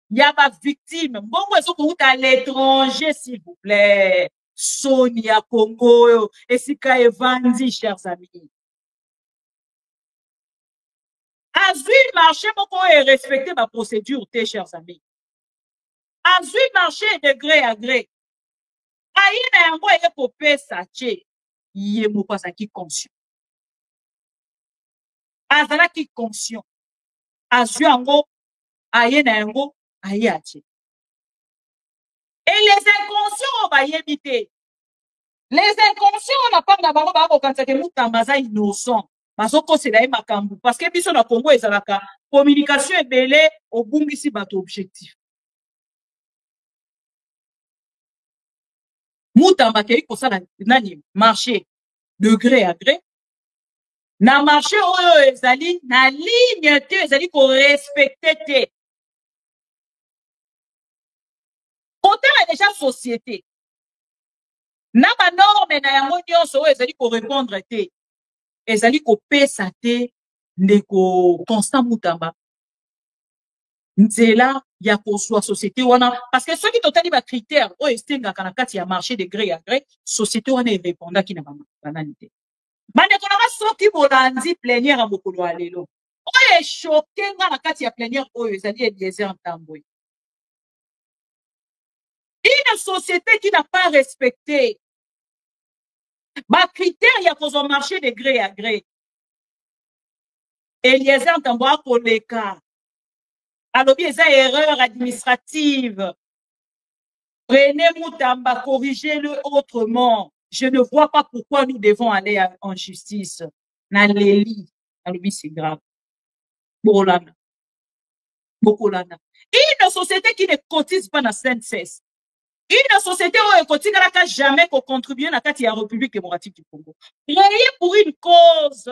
ya ba victime mbongo ezokouta à l'étranger s'il vous plaît. Sonia Congo esika evandi, chers amis. Azui marché moko et respecter ma procédure, chers amis. Azui marché de gré à gré. aye na yango eye kopesa che ye moko azalaki conscient azalaki conscient azwi yango aye na yango aye ache et les inconscients bayebi te les inconscients na part na bango bakokanisa ke Mutamba aza innocent bazokosela ye makambo parce que biso na Congo ezalaka communication ebele obungisi bato objectif Mutamba kei kosala nani marché de gré à gré na marché oyo ezali na ligne te ezali ko respecter te kotala déjà société na ba norme na yango nyonso oyo ezali ko répondre te ezali ko pesa te ndeko Constant Mutamba nzela ya kozwa société wana parce que soki totali ba critères oyo estengaka na kati ya marché de gré à gré société wana erépondaki na banani te bandeko nanga soki bolandi plénière ya mokolo ya lelo oyo eshoke nga na kati ya plénière oyo ezali Eliezer Ntambwe une société qui n'a pas respecté ba critères ya kozwa marché de gré à gré Eliezer Ntambwe akoleka alobi eza erreur administrative prenez Mutamba corrigez-le autrement je ne vois pas pourquoi nous devons aller en justice na leli alobi c'est grave bokolanda une société qui ne cotise pas na CNSS une société où elle continuera jamais qu'on contribue à la République démocratique du Congo. Créé pour une cause.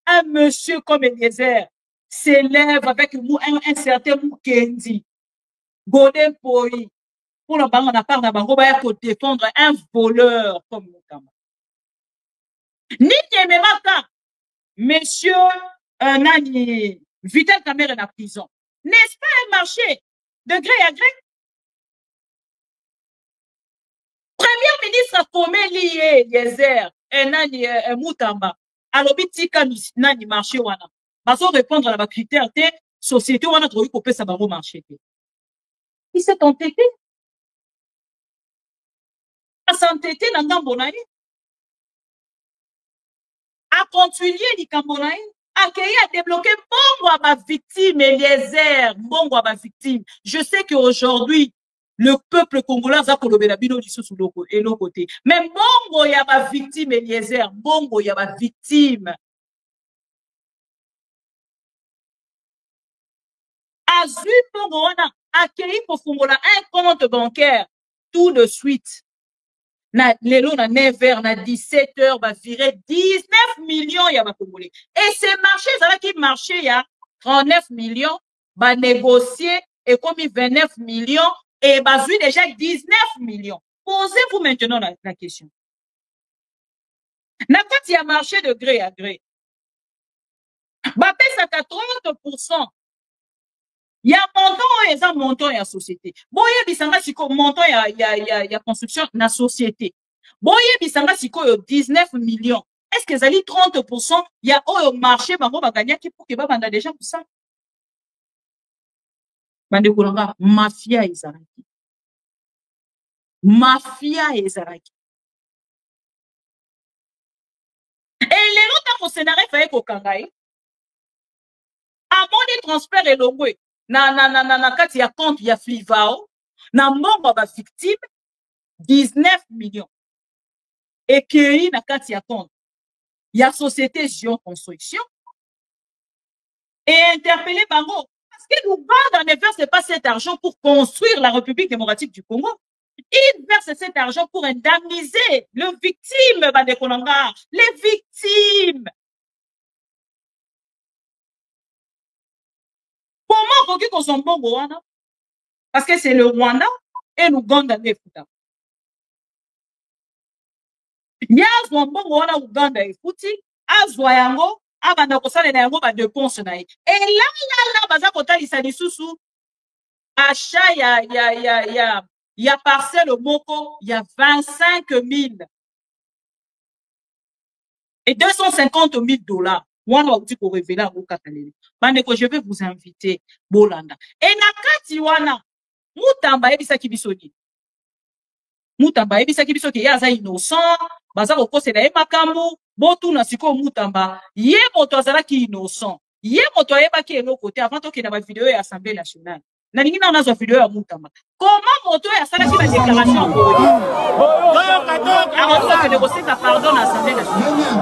Un monsieur comme Eliezer s'élève avec un certain Mukendi, Godin Poi, pour la banque, on a part pour défendre un voleur comme Mutamba. Ni Yememaka, monsieur Nani, Vital Kamerhe en prison. N'est-ce pas un marché de gré à gré? Premier ministre Kome lié Eliezer Nani Mutamba alobi tika nani marché wana bazo répondre à la critère te société wana troui kopé sa bango marché te il s'est entêté a s'entêté na ngambo na ye a continuer likambo na ye accueillir à débloquer mbongo à ma victime Eliezer mbongo à ma victime je sais qu'aujourd'hui le peuple congolais a kolobela bino lisusu loko et l'autre côté. Mais bongo ya ba victime Eliezer, bongo ya ba victime. Azui bongo wana accueilli pour fungola un compte bancaire tout de suite. Na lelo na 9h na 17h va virer 19 millions ya ba congolais. Et ces marchés ça va qui marché ya 39 millions ba négocier et comme 29 millions et bazui déjà 19 millions. Posez-vous maintenant la question. Na kati ya marché de gré à gré. Ba pesa 30%. Ya montant et ça montant ya société. Boye bisanga siko montant ya construction na société. Boye bisanga siko yo 19 millions. Est-ce que zali 30% ya au marché bango baganya ki pour que ba banda déjà pour ça? Bande kolanga mafia ezaraki. Mafia ezaraki. Et les autres scénario faye ko kangai. Amoni transfert elongwe na kati ya compte ya Flivao na mbongo ba victime 19 millions. Et qui na kati ya compte ya société Zion Construction et interpeller bango parce que l'Ouganda ne verse pas cet argent pour construire la République démocratique du Congo. Il verse cet argent pour indemniser les victimes, les victimes. Comment qu'on s'en bon Rwanda? Parce que c'est le Rwanda et l'Ouganda ne fouta. Yazwa bon Rwanda Ouganda e fouti, azwa yango, abanda kosala na yango ba dépense na ye. Et là baza kotalisa lisusu achat ya parcelle moko, il y a 25 000 et 250 000 $. Moi, je vais révéler au Katalé. Je vais vous inviter, Bolanda. Et na kati wana, Mutamba ebisa kibisoni. Mutamba yebisaki biso ke yaza innocent baza kokosela ye makambo botuna sikoyo Mutamba ye moto azalaki innocent ye moto ayebaki eloko te avant tokenda bavideo ya Assemblée nationale nalingi nao nazwa video ya Mutamba comment moto oyo asalaki badéclaration akokende kosenga pardon na Assemblée nationale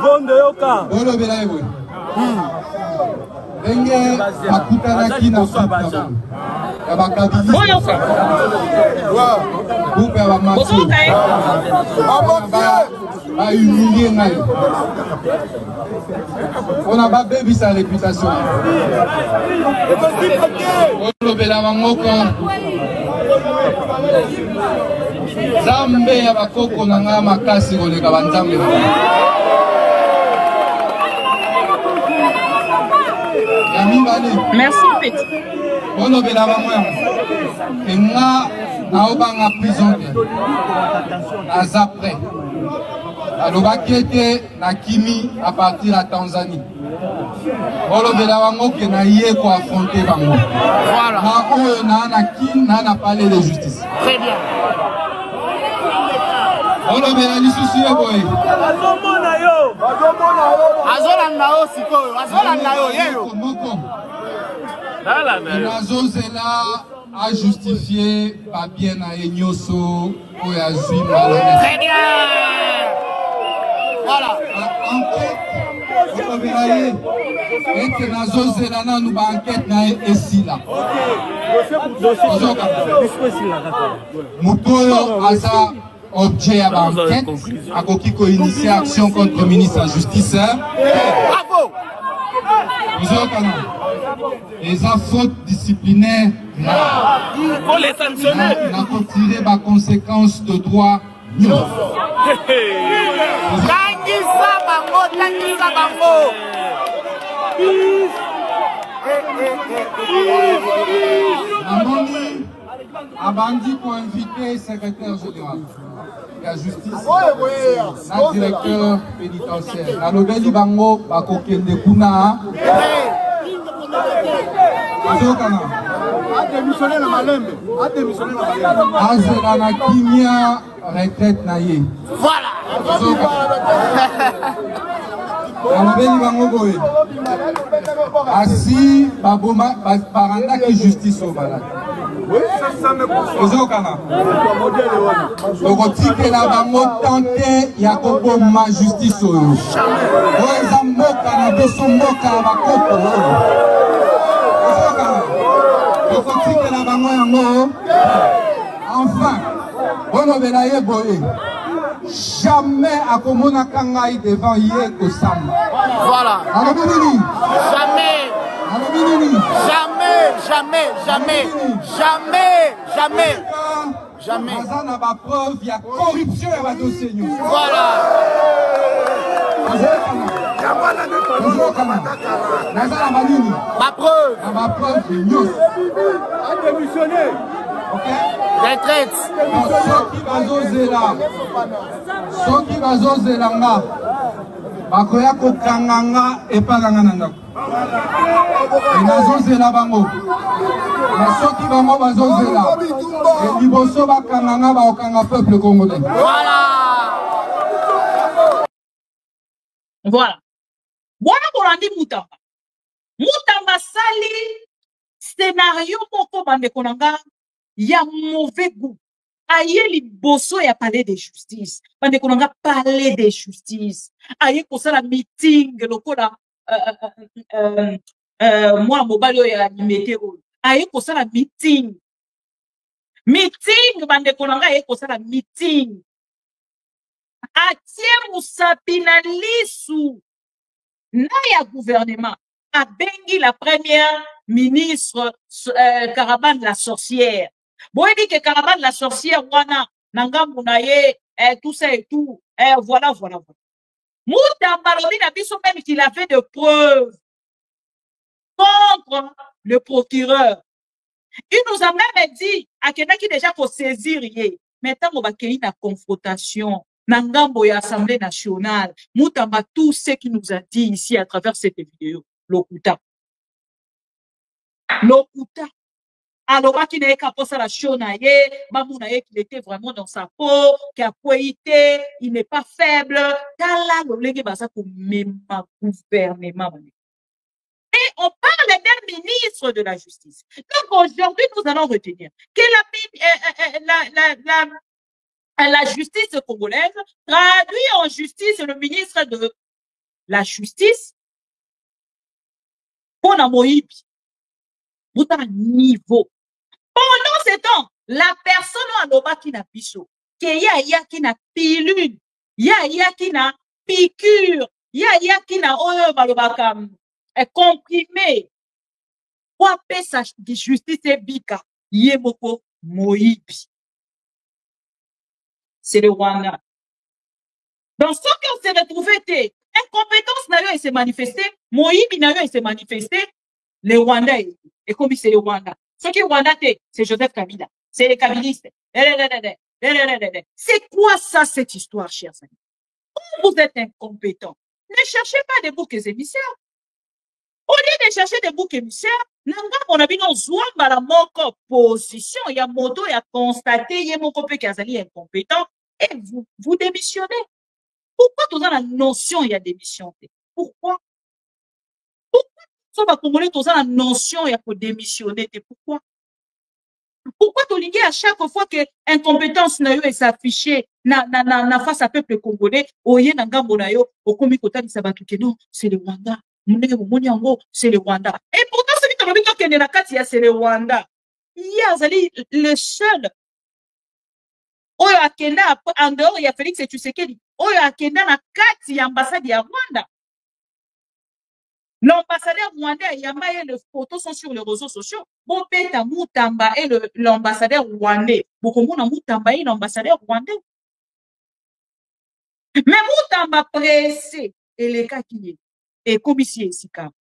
bondo yoka olobela ye boye ndenge bakutanaki na ya bakabili groupe ya bamasi bahumilie ngai mpona babebisa réputation olobela bangoka nzambe ya bakoko na ngai makasi koleka banzambe merci petit olobela bango yango enga naobanga prison te aza prêt alobaki ete nakimi à partir ya Tanzanie olobela bango ke na ye koaffronte bango na oyo naa na palais de justice olobela lisusu ye boye azolanda yo sikoyo azolanda yo yeyo moko nazozela ajustifie papier na ye nyonso oyo azwi malhonnête olobela ye ete nazozela nanu baenquête na ye esila moto oyo aza objet ya enquête akoki koinitie action contre le ministre de la justice eza faute disciplinaire na kotire baconséquence de droit nyonso tangisa bango namoni abandi koinvite secrétaire général ya justice na directeur pénitentiaire nalobeli bango bakokende kuna azela na kimia retraite na ye nalobeli bango boye asi barandaki justice oyo balaki ezokana tokotikela bango tante ya koboma justice oyo oyo eza mboka na biso mboka ya bakoko oyo ezokana tokotikela bango yango enfin olobela ye boye jamais akomonaka ngai devant ye kosamba alobi nini jamais aza na bapreuve ya corruption ya badossier nyonso naza na banini na bapreuve nyonso retraite soki bazozela nga bakoya kokanga nga epakanga na ndako nazozela bango na soki bango bazozela liboso bakanga nga bakokanga peuple congolais. Voilà. Voilà Bolandi Mutamba. Mutamba sali scénario moko bande konanga ya mauvais goût. Aye liboso ya palais de justice. Bande konanga palais de justice. Aye kosala meeting lokola moi mobali oyo animete oyo. Aye kosala meeting. Meeting bande konanga aye kosala meeting. Atie Moussapi na lisu na ya gouvernement a bengi la première ministre Caravane la sorcière. Bon, il dit que Caravane la sorcière wana nangambu na ye tout ça et tout voilà. Mutamba lobi na biso même qu'il avait de preuves contre le procureur. Il nous a même dit à quelqu'un qui déjà faut saisir yé. Maintenant on va créer une confrontation. Nangambo ya Assemblée nationale, Mutamba tout ce qu'il nous a dit ici à travers cette vidéo, Lokuta. alors qui n'est qu'à passer la chonaye, mamounaye qu'il était vraiment dans sa peau, qui a poété, il n'est pas faible. Tala l'olege basa pour même gouvernement. Et on parle d'un ministre de la justice. Donc aujourd'hui, nous allons retenir que la justice congolaise traduit en justice le ministre de la justice pour la Moïbi. Pour un niveau. Pendant ce temps, la personne à l'oba qui n'a piso, qui n'a pilule, qui n'a piqûre, qui n'a comprimé. Pour appeler sa justice et bika, yemoko Moïbi. C'est le Rwanda. Dans ce qu'on s'est retrouvé, incompétence n'a eu s'est manifesté, Moïbi n'a eu s'est manifesté, le Rwanda et comme c'est le Rwanda. Ce qui est Rwanda, c'est Joseph Kabila. C'est les kabilistes. C'est quoi ça, cette histoire, chers amis? Vous êtes incompétents. Ne cherchez pas des boucs émissaires. Au lieu de chercher des boucs émissaires, on a vu nos zouamba la moko position, il y a moto, il y a constaté, il y a mon copé qui a sali incompétent, et vous démissionnez. Pourquoi tu as la notion, il y a démission? Pourquoi? Pourquoi Congolais, tu as la notion, il y a pour démissionner? Pourquoi? Pourquoi tu ligues à chaque fois que incompétence n'a eu s'afficher na face à peuple congolais, oye na ngambo na yo, okomi kotali sabatuke, non, c'est le Rwanda. C'est le Rwanda. Et pourtant, celui qui a dit que Nenakatia, c'est le Rwanda. Il y a le seul. Oyo akenda en dehors, il y a Félix et Tshisekedi. Oyo akenda na kati ya ambassade ya Rwanda. L'ambassadeur rwandais, Yama et le photos sont sur les réseaux sociaux. Bon, Peta Moutamba et l'ambassadeur rwandais. Bokomuna Moutamba et l'ambassadeur rwandais. Mais Moutamba pressé, et les cas qui est. Et comme ici, ici, quand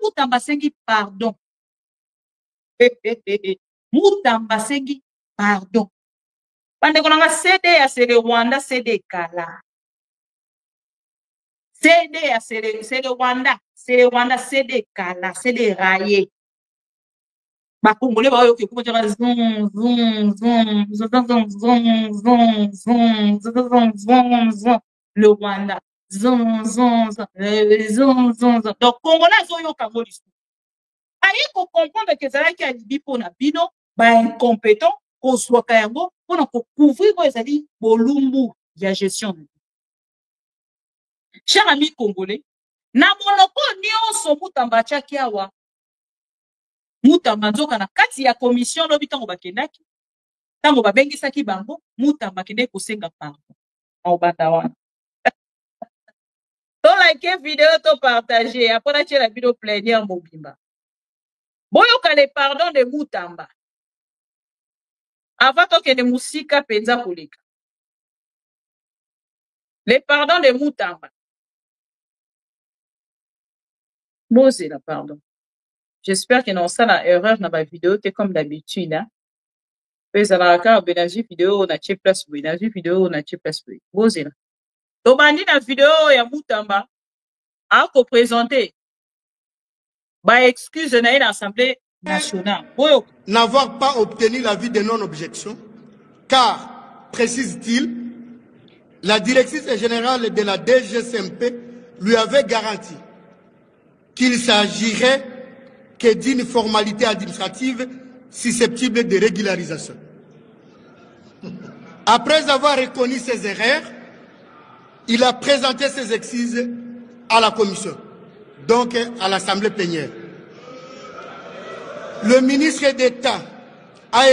Moutamba sengi pardon. Moutamba sengi pardon. Pendant qu'on a cédé à le Rwanda, cédé Kala. Cédé à c'est le Rwanda, cédé Kala, cédé raillé. Bah, Congolais, bah, ok, comment dire, le Rwanda. Donc, Congolais, ils ont eu un aïe, qu'on comprend que ça qui a dit pour na bino, bah, incompétent, qu'on soit kayango, pour nous couvrir, ça dit, bolumbu, il y a gestion. Chers amis congolais, na monoko nyonso Moutamba tchaki awa. Moutamba nzoka na kati ya commission lobi tango bakendaki. Tango babengisaki bango, Moutamba kende kosenga pardon. Obanda wana. To like vidéo to partager, après na la vidéo plénière mobimba. Boyoka le pardon de Moutamba. Avant to kende musika penza koleka. Le pardon de Moutamba. Mose la pardon. J'espère que non ça la erreur dans ma vidéo, c'est comme d'habitude. Hein? Mais à la carte bénagie vidéo, on a check place bénagie vidéo, on a check place. Mose la. Tomandi la vidéo ya Moutamba a représenté. Bah excuse de l'Assemblée nationale. N'avoir pas obtenu l'avis de non-objection, car, précise-t-il, la directrice générale de la DGCMP lui avait garanti qu'il s'agirait que d'une formalité administrative susceptible de régularisation. Après avoir reconnu ses erreurs, il a présenté ses excuses à la commission, donc à l'Assemblée plénière. Le ministre d'État a...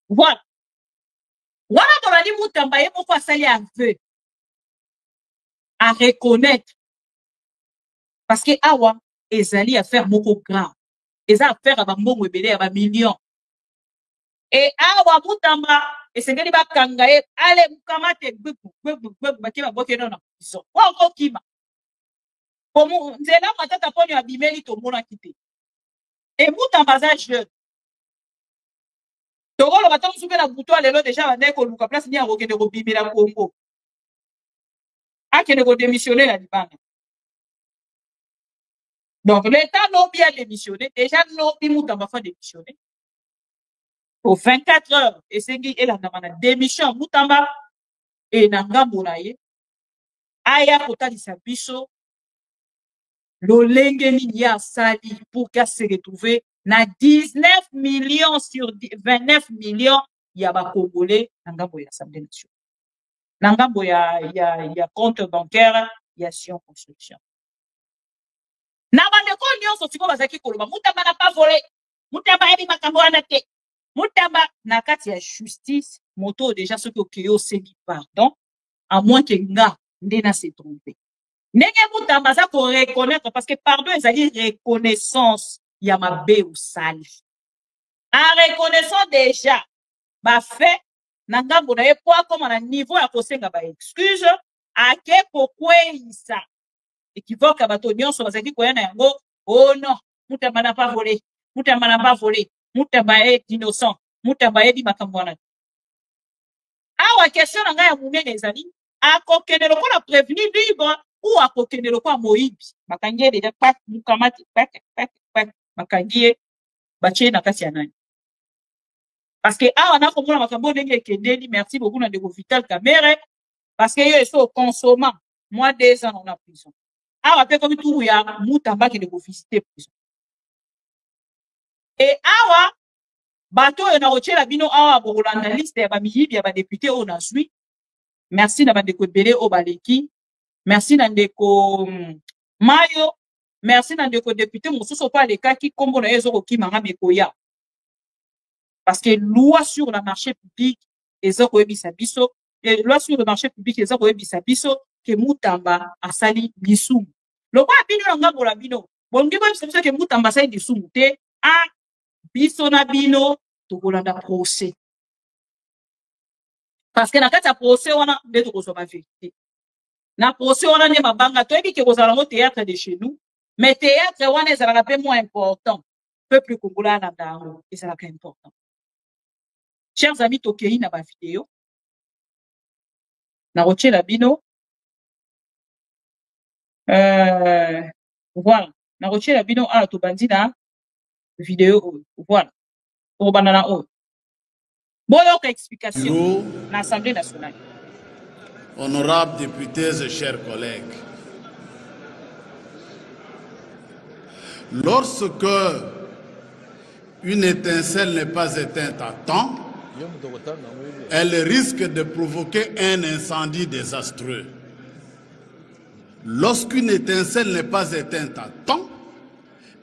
Voilà. Voilà qu'on a dit Moutamba et pourquoi ça y a fait à reconnaître. Parce que awa ezali affaire moko grave. Eza affaire à bambongo ebele à millions. Et awa Moutamba et c'est ngeli ba kangaye ale mukamate bakiba boke non so. Wa okima. Comme nzela matata ponyo abimeli to mona kité. Et Moutamba za jeune. Togolo batango soupe na buto lelo déjà ba ndeko luka place ni aroke de robimela Congo. Akene ko démissionner la libanga. Donc, l'État n'a bien démissionné. Déjà, l'Obi Moutamba fait démissionner. Au 24 heures, et c'est qui est la démission Moutamba et Nanga Mouraye. Aya Kota Lissabiso. L'Olengeni ya sali pour qu'elle se retrouve na 19 millions sur 29 millions yaba Congolais Nangambo ya Assemblée nationale. Nangambo ya compte bancaire ya Sion Construction. Na bandeko nyonso siko bazaki koloba Moutamba na pas volé. Moutamba ebi makambo wana te. Moutamba na kati ya justice moto déjà ce que Kyo sengi pardon à moins que nga ndena se tromper. Nenge Moutamba za ko reconnaître parce que pardon ezali reconnaissance ya mabe ou sali. En reconnaissant déjà ba fait na ngambo na ye kwa comme na niveau ya kosenga ba excuse ake pourquoi ça équivoque à bato nyonso bazaki koyana yango oh non Moutamba n'a pas volé Moutamba n'a pas volé Moutamba est innocent Moutamba est makambo wana. Awa question na nga ya munene ezali akokende lokola prévenu libre ou akokende lokola moyibi makangie déjà pas mukamati pak makangie bache na kasi ya nani parce que awa na komona makambo ndenge ekendeli merci beaucoup na ndeko Vital Kamerhe parce que yo eso consommant moi 2 ans en prison awa pe comme tout ya Moutamba qui ndeko visiter prison et awa bato yo na rochela bino awa bolanda liste ya ba miyibi ya ba député o na zui merci na ba ndeko belé o baleki merci na ndeko Mayo merci na ndeko député mosusu pa lekaki kombo na yezo kokimanga mekoya parce que loi sur le marché public ezo koyebisa biso et loi sur le marché public ezo koyebisa biso ke Moutamba asali lisumu lokwa bino na ngambo la bino bongi koyebisa biso ke Moutamba asali lisumu te a biso na bino tokolanda procès parce que na kati ya procès wana nde tokozwa ba vérité na procès wana nde mabanga toyebi ke kozala ngo théâtre de chez nous mais théâtre wana ezalaka pe moins important peuple congolais na ndango ezalaka important. Chers amis tokei na ba vidéo na roche la bino voilà na roche la bino ala to bandi na vidéo voilà pour banana o boyoka explication na Assemblée nationale. Honorables députés et chers collègues, lorsque une étincelle n'est pas éteinte à temps, elle risque de provoquer un incendie désastreux. Lorsqu'une étincelle n'est pas éteinte à temps,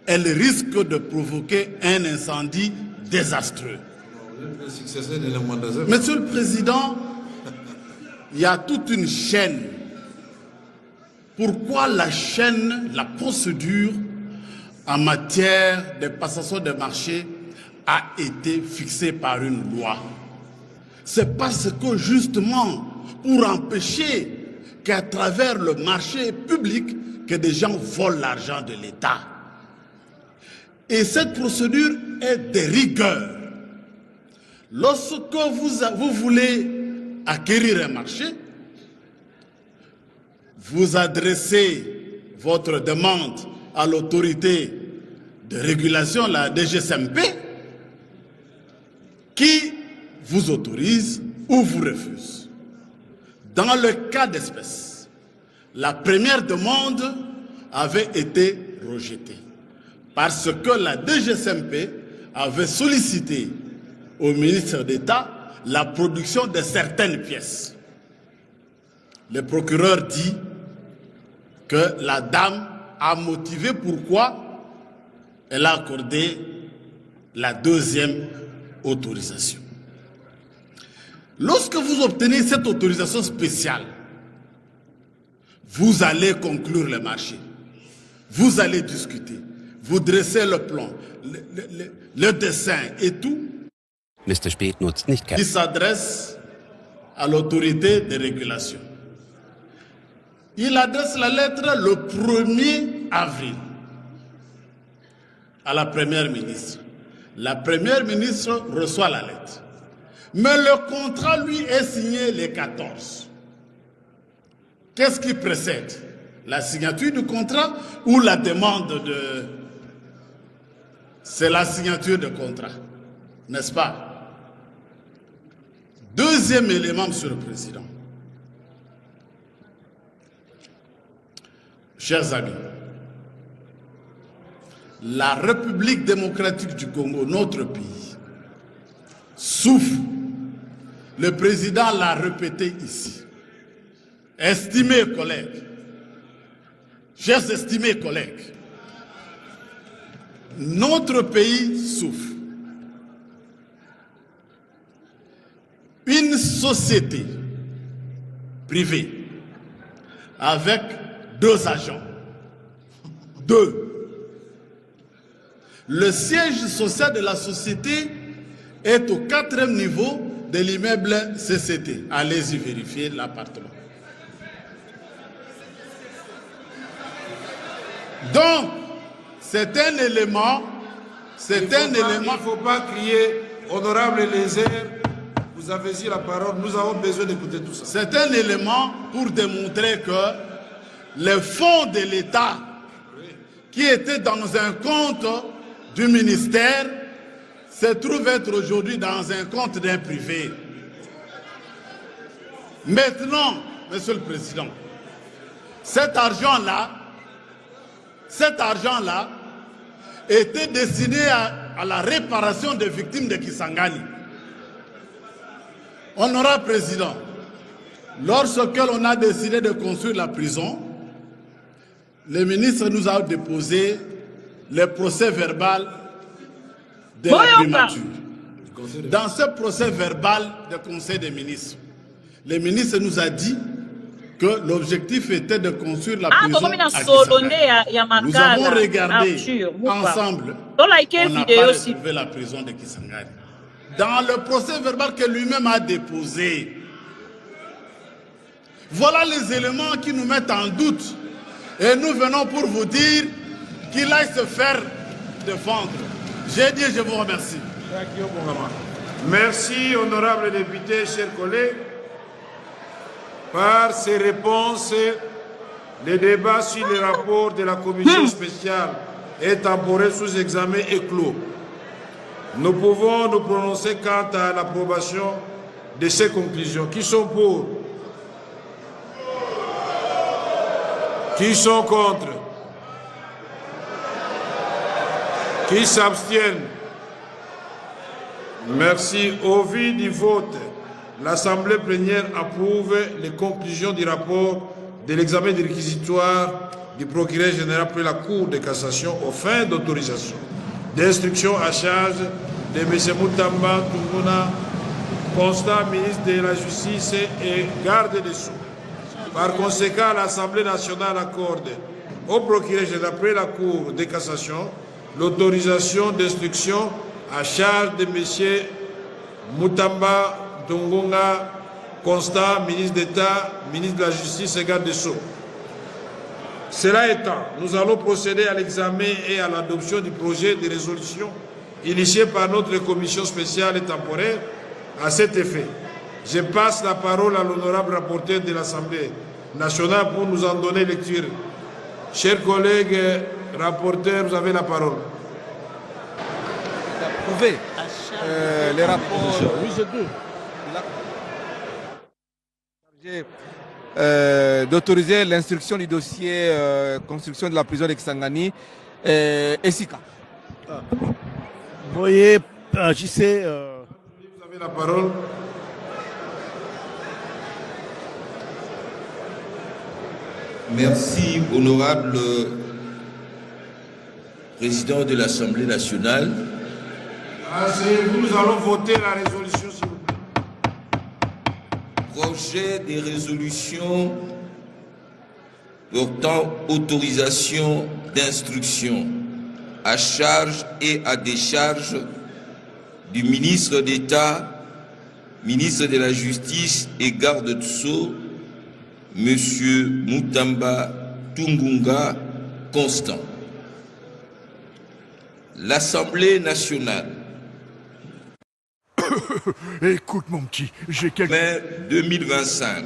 elle risque de provoquer un incendie désastreux. Monsieur le Président, il y a toute une chaîne. Pourquoi la chaîne, la procédure en matière de passation de marché a été fixée par une loi? C'est parce que justement, pour empêcher qu'à travers le marché public, que des gens volent l'argent de l'État. Et cette procédure est de rigueur. Lorsque vous voulez acquérir un marché, vous adressez votre demande à l'autorité de régulation, la DGSMP, qui vous autorise ou vous refuse. Dans le cas d'espèce, la première demande avait été rejetée parce que la DGSMP avait sollicité au ministre d'État la production de certaines pièces. Le procureur dit que la dame a motivé pourquoi elle a accordé la deuxième autorisation. Lorsque vous obtenez cette autorisation spéciale, vous allez conclure le marché, vous allez discuter, vous dressez le plan, le dessin et tout, Mr. Speth nutzt nicht qui s'adresse à l'autorité de régulation. Il adresse la lettre le 1er avril à la première ministre. La première ministre reçoit la lettre. Mais le contrat, lui, est signé les 14. Qu'est-ce qui précède? La signature du contrat ou la demande de... C'est la signature de contrat, n'est-ce pas? Deuxième élément, Monsieur le Président. Chers amis, la République démocratique du Congo, notre pays, souffre. Le président l'a répété ici. Estimés collègues, chers estimés collègues, notre pays souffre. Une société privée avec 2 agents. 2. Le siège social de la société est au 4e niveau de l'immeuble CCT. Allez-y vérifier l'appartement. Donc, c'est un élément, il ne faut pas crier, honorable Lézère, vous avez dit la parole, nous avons besoin d'écouter tout ça. C'est un élément pour démontrer que les fonds de l'État qui étaient dans un compte du ministère se trouvent être aujourd'hui dans un compte d'un privé. Maintenant, Monsieur le Président, cet argent-là était destiné à la réparation des victimes de Kisangani. Honorable Président, lorsque l'on a décidé de construire la prison, le ministre nous a déposé le procès verbal de la primature. Dans ce procès verbal du Conseil des ministres, le ministre nous a dit que l'objectif était de construire la prison à Kisangani. Nous avons regardé ensemble, on n'a pas retrouvé la prison de Kisangani. Dans le procès verbal que lui-même a déposé, voilà les éléments qui nous mettent en doute. Et nous venons pour vous dire qu'il aille se faire défendre. J'ai dit, je vous remercie. Merci, honorable député, chers collègues. Par ces réponses, le débat sur les rapports de la commission spéciale et temporaire sous examen est clos. Nous pouvons nous prononcer quant à l'approbation de ces conclusions. Qui sont pour? Qui sont contre? Qui s'abstiennent? Merci. Au vu du vote, l'Assemblée plénière approuve les conclusions du rapport de l'examen des réquisitoires du procureur général pour la Cour de cassation aux fins d'autorisation d'instruction à charge de M. Moutamba Tunguna, constant ministre de la Justice et garde des Sceaux. Par conséquent, l'Assemblée nationale accorde au procureur général pour la Cour de cassation l'autorisation d'instruction à charge de M. Moutamba Tunguna, constant ministre d'État, ministre de la Justice et garde des Sceaux. Cela étant, nous allons procéder à l'examen et à l'adoption du projet de résolution initié par notre commission spéciale et temporaire à cet effet. Je passe la parole à l'honorable rapporteur de l'Assemblée nationale pour nous en donner lecture. Chers collègues rapporteurs, vous avez la parole. Approuver les rapports. D'autoriser l'instruction du dossier construction de la prison de Kisangani et Sika. Vous voyez, JC. Vous avez la parole. Merci, honorable président de l'Assemblée nationale. Nous allons voter la résolution, s'il vous plaît. Projet de résolution portant autorisation d'instruction à charge et à décharge du ministre d'État, ministre de la Justice et garde de Sceaux, M. Moutamba Tungunga Constant. L'Assemblée nationale, Écoute mon petit, j'ai quelque... mai 2025,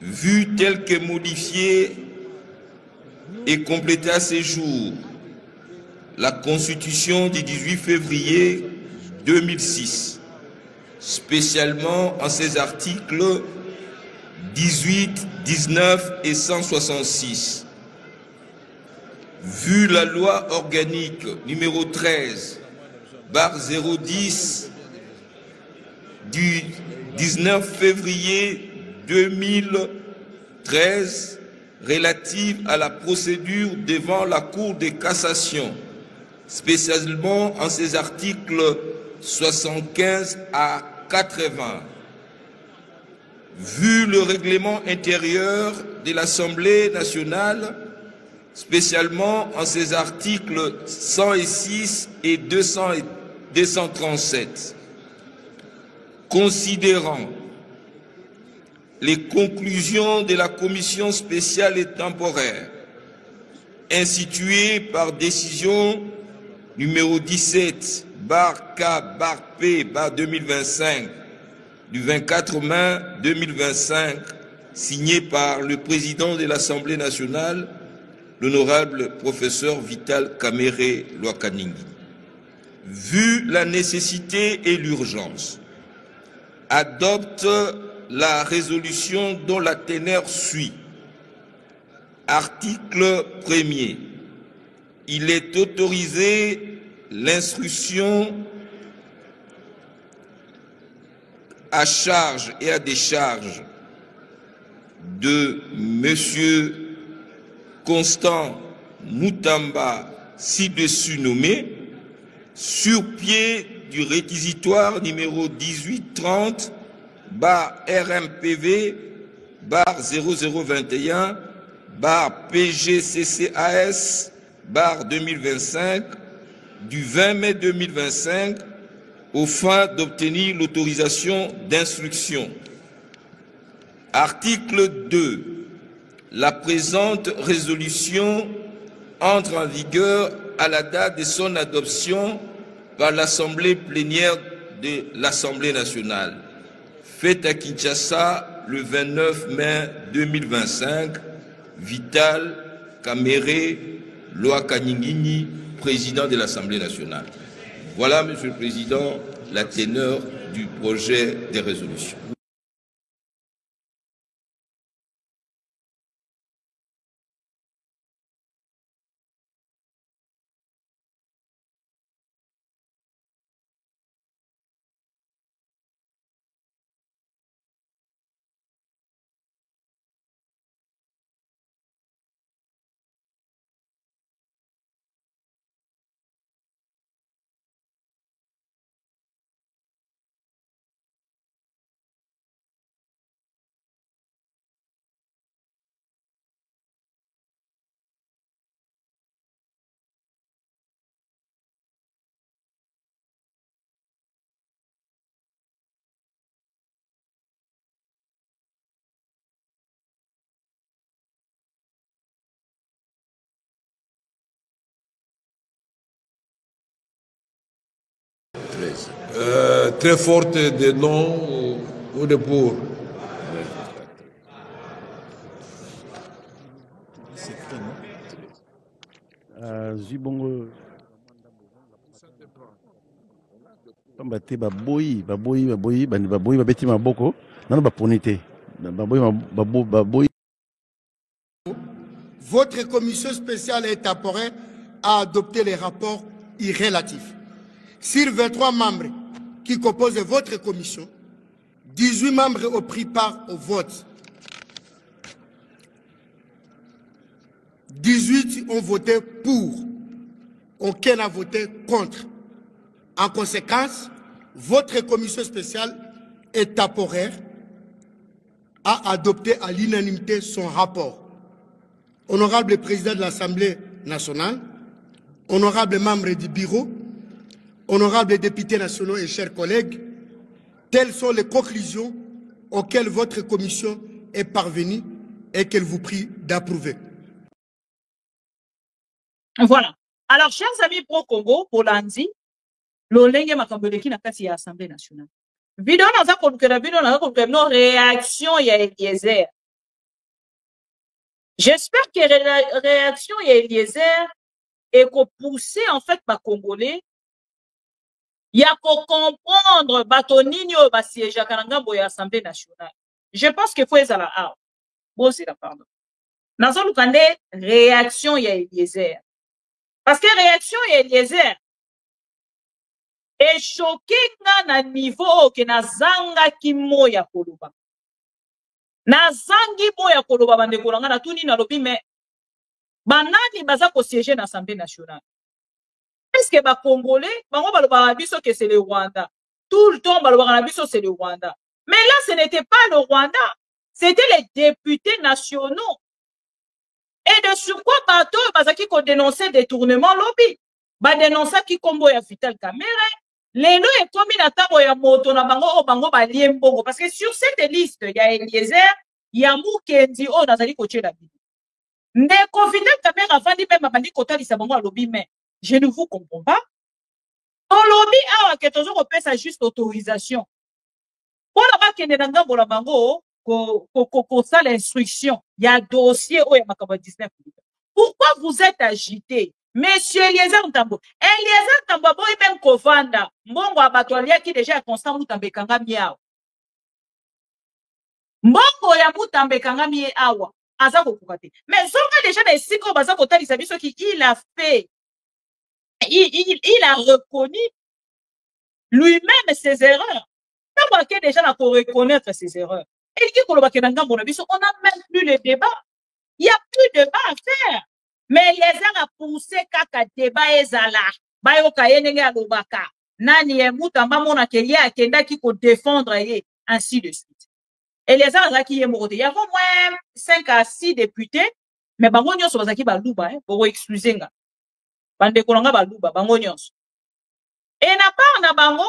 vu tel que modifié et complété à ce jour la Constitution du 18 février 2006, spécialement en ses articles 18, 19 et 166. Vu la loi organique numéro 13/010 du 19 février 2013 relative à la procédure devant la Cour de cassation, spécialement en ses articles 75 à 80. Vu le règlement intérieur de l'Assemblée nationale, spécialement en ses articles 106 et 237, considérant les conclusions de la commission spéciale et temporaire instituée par décision numéro 17/K/P/2025 du 24 mai 2025, signé par le président de l'Assemblée nationale, l'honorable professeur Vital Kamerhe Lwakaningi. Vu la nécessité et l'urgence, adopte la résolution dont la teneur suit. Article 1er. Il est autorisé l'instruction à charge et à décharge de M. Constant Moutamba, ci-dessus nommé, sur pied du réquisitoire numéro 1830/0021/PGCCAS/2025 du 20 mai 2025 aux fins d'obtenir l'autorisation d'instruction. Article 2. La présente résolution entre en vigueur à la date de son adoption par l'Assemblée plénière de l'Assemblée nationale, faite à Kinshasa le 29 mai 2025. Vital Kamerhe Lwakaningi, président de l'Assemblée nationale. Voilà, Monsieur le Président, la teneur du projet de résolution. Très forte de non ou de pour. Zibongo pambate baboyi babeti maboko nano baponite baboyi. Votre commission spéciale et temporaire a adopté les rapports irrélatifs. Sur 23 membres qui composent votre commission, 18 membres ont pris part au vote. 18 ont voté pour. Aucun n'a voté contre. En conséquence, votre commission spéciale et temporaire a adopté à l'unanimité son rapport. Honorable président de l'Assemblée nationale, honorables membres du bureau, honorables députés nationaux et chers collègues, telles sont les conclusions auxquelles votre commission est parvenue et qu'elle vous prie d'approuver. Voilà. Alors, chers amis pro-Congo, pour l'Anzi, l'Olenge Makambeleki n'a pas si Assemblée nationale. Vidéo dans un compte que la vidéo dans un compte nos réactions, il y a Eliezer. J'espère que la réaction ya Eliezer est qu'on pousser en fait les Congolais. Il y a qu'on comprendre batonino ba siège à Kanangambo et Assemblée nationale. Je pense qu'il faut être à la A. Bon, c'est la pardon. Dans un lukande réaction ya Eliezer. Parce que réaction ya Eliezer est choqué na niveau que na zanga kimo ya koloba. Na zangi moya koloba bandeko na tuni na lobi mais banani baza ko siéger na Assemblée nationale. Est-ce que ba Congolais bango baloba biso que c'est le Rwanda. Tout le temps baloba biso c'est le Rwanda. Mais là ce n'était pas le Rwanda, c'était les députés nationaux. Et de sur quoi bato bazaki ko dénoncer détournement lobby. Ba dénoncer ki kombo ya Vital Kamerhe. Lelo e komi na tango ya moto na bango o bango ba liembongo parce que sur cette liste il y a Eliezer, il y a Mukendi o nazali ko tchela bibi. Ndeko Vital Kamerhe avandi même bandi kotalisa bango lobby mais je ne vous comprends pas. Au lobby awa ke tozo ko pesa juste autorisation. Pour la ba kende na ngambo la bango ko ça l'instruction, il y a dossier o ya makaba 19. Pourquoi vous êtes agité? Monsieur Eliezer Ntambo. Eliezer Ntambo boy même kovanda. Mbongo abatolia qui déjà constant mutambe kanga miao. Mbongo ya mutambe kanga mie awa. Aza kokukate. Mais zonga déjà des siko baza kotali sabiso qui il a fait. Il a reconnu lui-même ses erreurs. Ntambo qui déjà na ko reconnaître ses erreurs. Et qui koloba kenanga mona biso on a même plus le débat. Il y a plus de débat à faire. Mais les a poussé kaka débat ezala. Bayo kayenge alobaka. Nani e mutamba mona kelia akenda ki ko défendre ye ainsi de suite. Et les a qui est moroté. Il y a au moins 5 à 6 députés mais bango nyonso bazaki baluba pour excuser nga. Bande kolanga baluba bango nyonso. Et na part na bango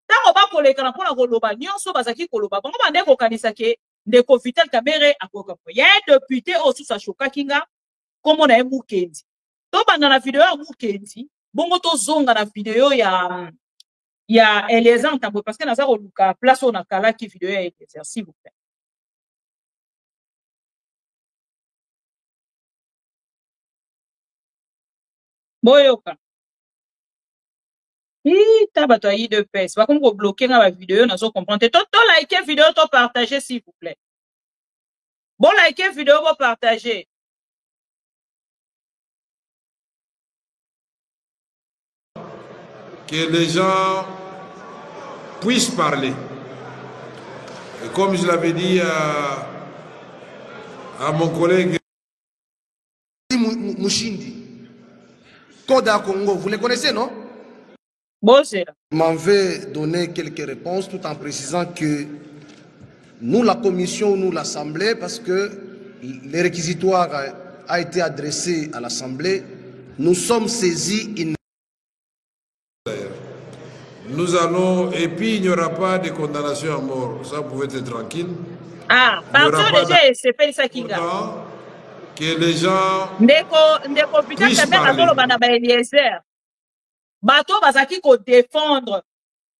tango ba koleka na pona koloba nyonso bazaki koloba. Bango bande ko kanisa ke ndeko Vital Kamerhe akoka. Il y a un député aussi sa choka kinga. Comme on a un Mukendi. Donc, dans la vidéo à Mukendi, bon, to zonga la vidéo, il y a Eliezer Ntambo, parce que dans la place on a kala qui vidéo à Eliezer, s'il vous plaît. Boyoka. Tabato a de pèse. Pas comme vous bloquez dans la vidéo, nous allons comprendre. To like la vidéo, to partager, s'il vous plaît. Bon, like la vidéo, vous partager. Que les gens puissent parler. Et comme je l'avais dit à mon collègue Mushindi, Koda Congo, vous les connaissez, non? Bon, c'est là. Je m'en vais donner quelques réponses tout en précisant que nous, la commission, nous, l'Assemblée, parce que les réquisitoires a été adressé à l'Assemblée, nous sommes saisis. Nous allons, et puis il n'y aura pas de condamnation à mort. Ça, vous pouvez être tranquille. Ah, parce que déjà, c'est fait ça qui gagne. Que les gens. Ndeko Vital Kamerhe bana ba Eliezer. Bato bazaki ko défendre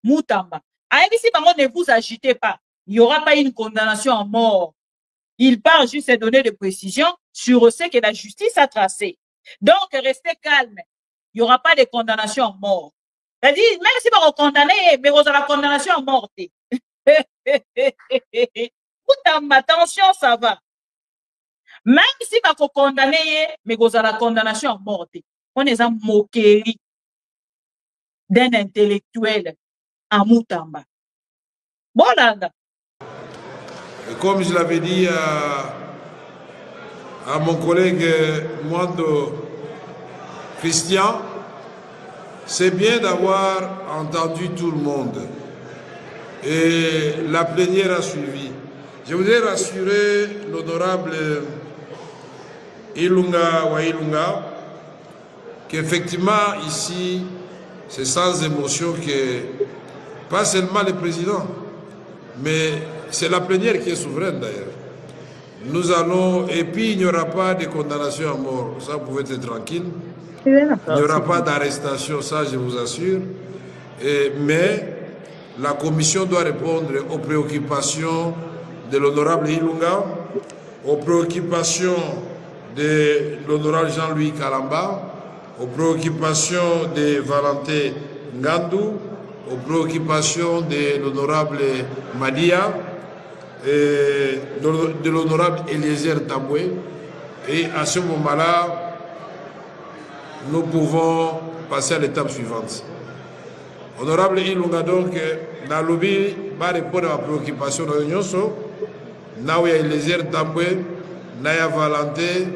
Mutamba. Si bango ne vous agitez pas, il n'y aura pas une condamnation à mort. Il parle juste de donner des précisions sur ce que la justice a tracé. Donc, restez calme. Il n'y aura pas de condamnation à mort. C'est-à-dire, même si vous condamnez, mais vous avez la condamnation à mort. Mutamba, attention, ça va. Même si vous condamnez, mais vous avez la condamnation à mort. On est en moquerie d'un intellectuel à Mutamba. Bon, là. Et comme je l'avais dit à mon collègue Mwando Christian, c'est bien d'avoir entendu tout le monde. Et la plénière a suivi. Je voudrais rassurer l'honorable Ilunga Wailunga qu'effectivement ici, c'est sans émotion que, pas seulement le président, mais c'est la plénière qui est souveraine d'ailleurs. Nous allons, et puis il n'y aura pas de condamnation à mort, ça vous pouvez être tranquille. Il n'y aura pas d'arrestation, ça je vous assure. Mais la commission doit répondre aux préoccupations de l'honorable Ilunga, aux préoccupations de l'honorable Jean-Louis Kalamba, aux préoccupations de Valentin Ngandou, aux préoccupations de l'honorable Madia, et de l'honorable Eliezer Taboué. Et à ce moment-là, nous pouvons passer à l'étape suivante. Honorable Ilunga, donc, dans le lobby, va répondre à la préoccupation de l'Union. Now il y a Eliezer Taboué, Naya Valentin,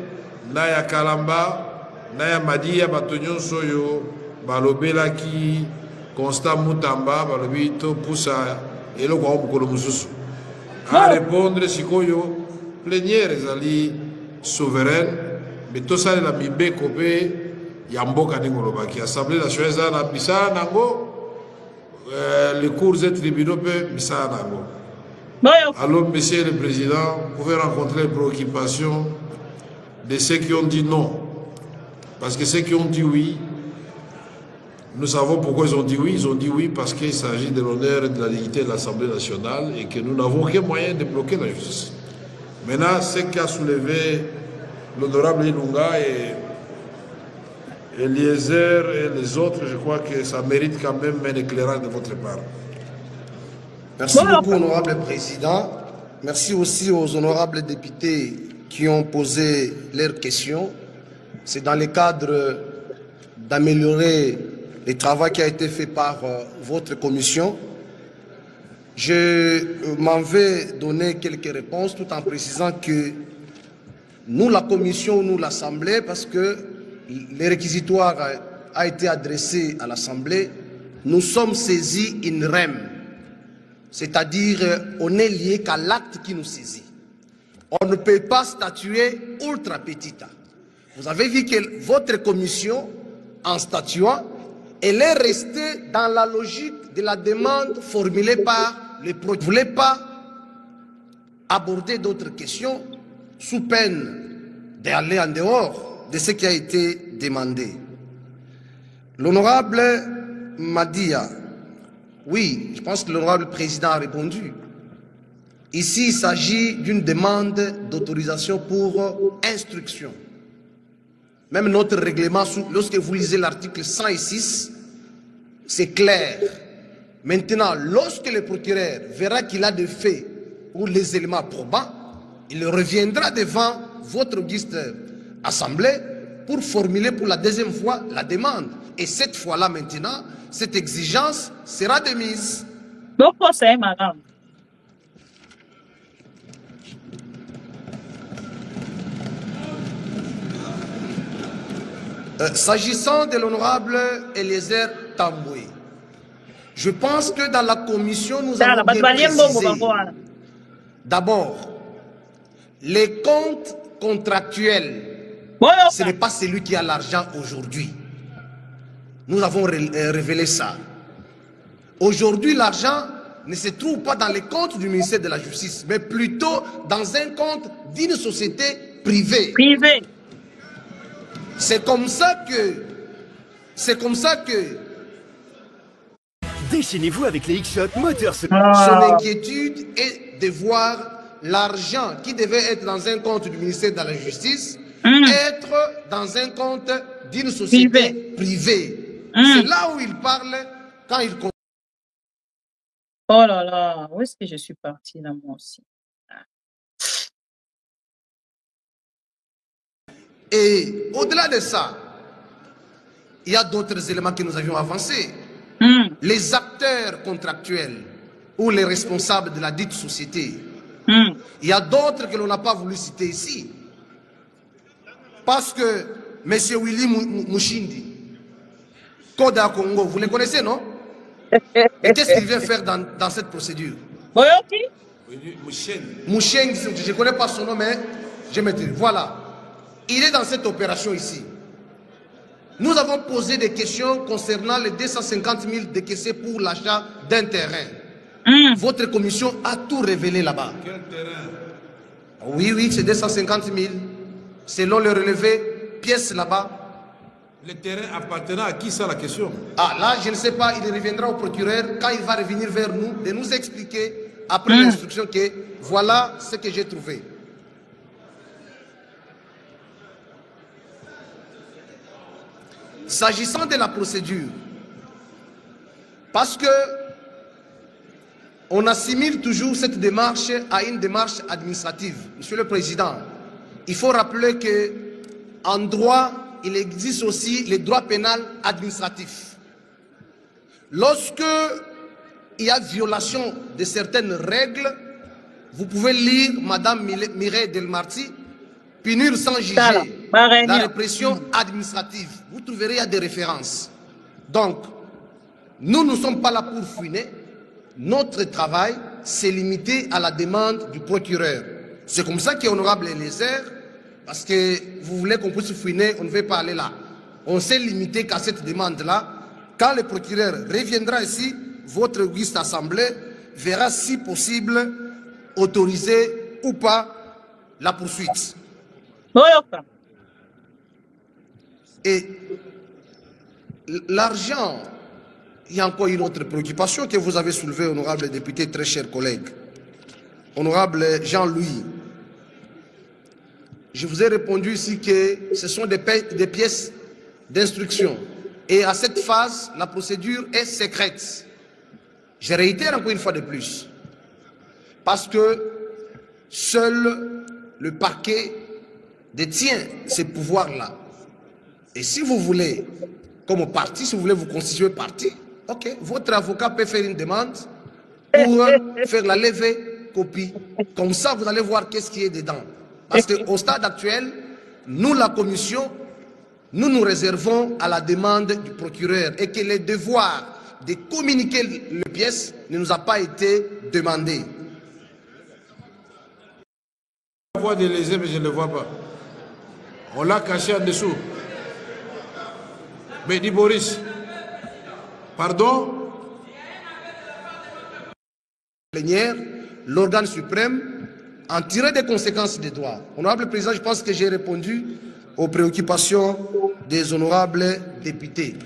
Naya Kalamba, Naya Madia, Batonyon Soyo, Balobela qui Constant Moutamba, Balobito, Poussa, et le Grand Moussous. À répondre, Sikoyo, plénière, les souveraine, mais tout ça, la Mibé, Kopé, Yamboka Ningolobaki, Assemblée nationale, la Bissa Nango, les cours et tribunaux, Bissa Nango. Alors, Monsieur le Président, vous pouvez rencontrer les préoccupations de ceux qui ont dit non. Parce que ceux qui ont dit oui, nous savons pourquoi ils ont dit oui. Ils ont dit oui parce qu'il s'agit de l'honneur et de la dignité de l'Assemblée nationale et que nous n'avons aucun moyen de bloquer la justice. Maintenant, ce qu'a soulevé l'honorable Ilunga et Eliezer et les autres, je crois que ça mérite quand même un éclairage de votre part. Merci beaucoup, honorable président. Merci aussi aux honorables députés qui ont posé leurs questions. C'est dans le cadre d'améliorer le travail qui a été fait par votre commission. Je m'en vais donner quelques réponses tout en précisant que nous, la commission, nous, l'Assemblée, parce que le réquisitoire a été adressé à l'Assemblée, nous sommes saisis in rem. C'est-à-dire, on est lié qu'à l'acte qui nous saisit. On ne peut pas statuer ultra petita. Vous avez vu que votre commission, en statuant, elle est restée dans la logique de la demande formulée par les producteurs. Vous ne voulez pas aborder d'autres questions sous peine d'aller en dehors de ce qui a été demandé. L'honorable Madia, oui, je pense que l'honorable président a répondu. Ici, il s'agit d'une demande d'autorisation pour instruction. Même notre règlement, lorsque vous lisez l'article 106, c'est clair. Maintenant, lorsque le procureur verra qu'il a des faits ou les éléments probants, il reviendra devant votre auguste assemblée pour formuler pour la deuxième fois la demande. Et cette fois-là, maintenant, cette exigence sera démise. Donc, c'est madame. S'agissant de l'honorable Eliezer Tamboué, je pense que dans la commission, nous avons bien précisé. D'abord, les comptes contractuels, ce n'est pas celui qui a l'argent aujourd'hui. Nous avons révélé ça. Aujourd'hui, l'argent ne se trouve pas dans les comptes du ministère de la Justice, mais plutôt dans un compte d'une société privée. C'est comme ça que... Déchaînez-vous avec les X-Shot Motors. Son inquiétude est de voir l'argent qui devait être dans un compte du ministère de la Justice être dans un compte d'une société privée. C'est là où il parle quand il... Oh là là, où est-ce que je suis partie là, moi aussi? Et au-delà de ça, il y a d'autres éléments que nous avions avancés. Les acteurs contractuels ou les responsables de la dite société. Il y a d'autres que l'on n'a pas voulu citer ici. Parce que M. Willy Mouchindi, Koda Congo, vous les connaissez, non? Et qu'est-ce qu'il vient faire dans cette procédure? Mouchindi, je ne connais pas son nom, mais je maîtrise. Voilà. Il est dans cette opération ici. Nous avons posé des questions concernant les 250 000 décaissés pour l'achat d'un terrain. Votre commission a tout révélé là-bas. Quel terrain? Oui, c'est 250 000. Selon le relevé, pièces là-bas. Le terrain appartenant à qui, ça la question? Ah, là, je ne sais pas, il reviendra au procureur quand il va revenir vers nous, de nous expliquer, après l'instruction, que voilà ce que j'ai trouvé. S'agissant de la procédure, parce que on assimile toujours cette démarche à une démarche administrative. Monsieur le Président, il faut rappeler qu'en droit, il existe aussi les droits pénals administratifs. Lorsque il y a violation de certaines règles, vous pouvez lire Madame Mireille Delmarty, punir sans juger, la répression administrative. Vous trouverez des références. Donc, nous ne sommes pas là pour fouiner. Notre travail, c'est limité à la demande du procureur. C'est comme ça qu'honorable Eliezer, parce que vous voulez qu'on puisse fouiner, on ne veut pas aller là. On s'est limité qu'à cette demande-là. Quand le procureur reviendra ici, votre auguste assemblée verra si possible autoriser ou pas la poursuite. Et l'argent, il y a encore une autre préoccupation que vous avez soulevée, honorable député, très chers collègues. Honorable Jean-Louis, je vous ai répondu ici que ce sont des pièces d'instruction. Et à cette phase, la procédure est secrète. Je réitère encore une fois de plus. Parce que seul le parquet détient ces pouvoirs-là. Et si vous voulez, comme parti, si vous voulez vous constituer parti, ok, votre avocat peut faire une demande pour faire la levée copie. Comme ça, vous allez voir qu'est-ce qui est dedans. Parce qu'au stade actuel, nous, la commission, nous nous réservons à la demande du procureur et que le devoir de communiquer les pièces ne nous a pas été demandé. La voix de l'Élysée, mais je ne le vois pas. On l'a caché en dessous. Mais dit Boris, pardon? L'organe suprême en tirer des conséquences des droits. Honorable Président, je pense que j'ai répondu aux préoccupations des honorables députés.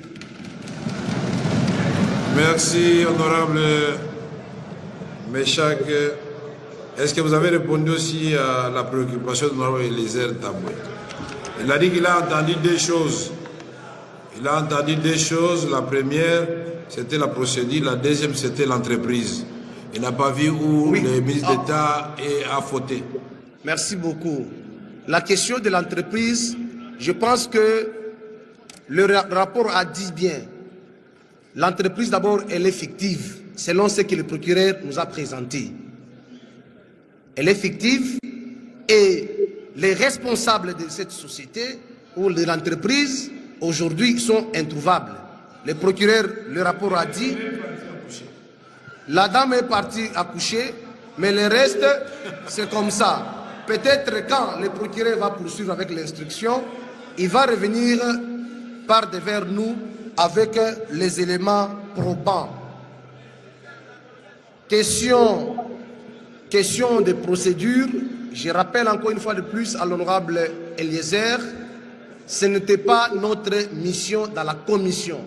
Merci, honorable Méchac. Est-ce que vous avez répondu aussi à la préoccupation de l'honorable Eliezer Tamboué? Il a dit qu'il a entendu deux choses. Il a entendu deux choses. La première, c'était la procédure. La deuxième, c'était l'entreprise. Il n'a pas vu où le ministre d'État a fauté. Merci beaucoup. La question de l'entreprise, je pense que le rapport a dit bien. L'entreprise, d'abord, elle est fictive, selon ce que le procureur nous a présenté. Elle est fictive et les responsables de cette société ou de l'entreprise, aujourd'hui, sont introuvables. Le procureur, le rapport a dit, la dame est partie accoucher, mais le reste, c'est comme ça. Peut-être quand le procureur va poursuivre avec l'instruction, il va revenir par devers nous avec les éléments probants. Question de procédure, je rappelle encore une fois de plus à l'honorable Eliezer, ce n'était pas notre mission dans la commission.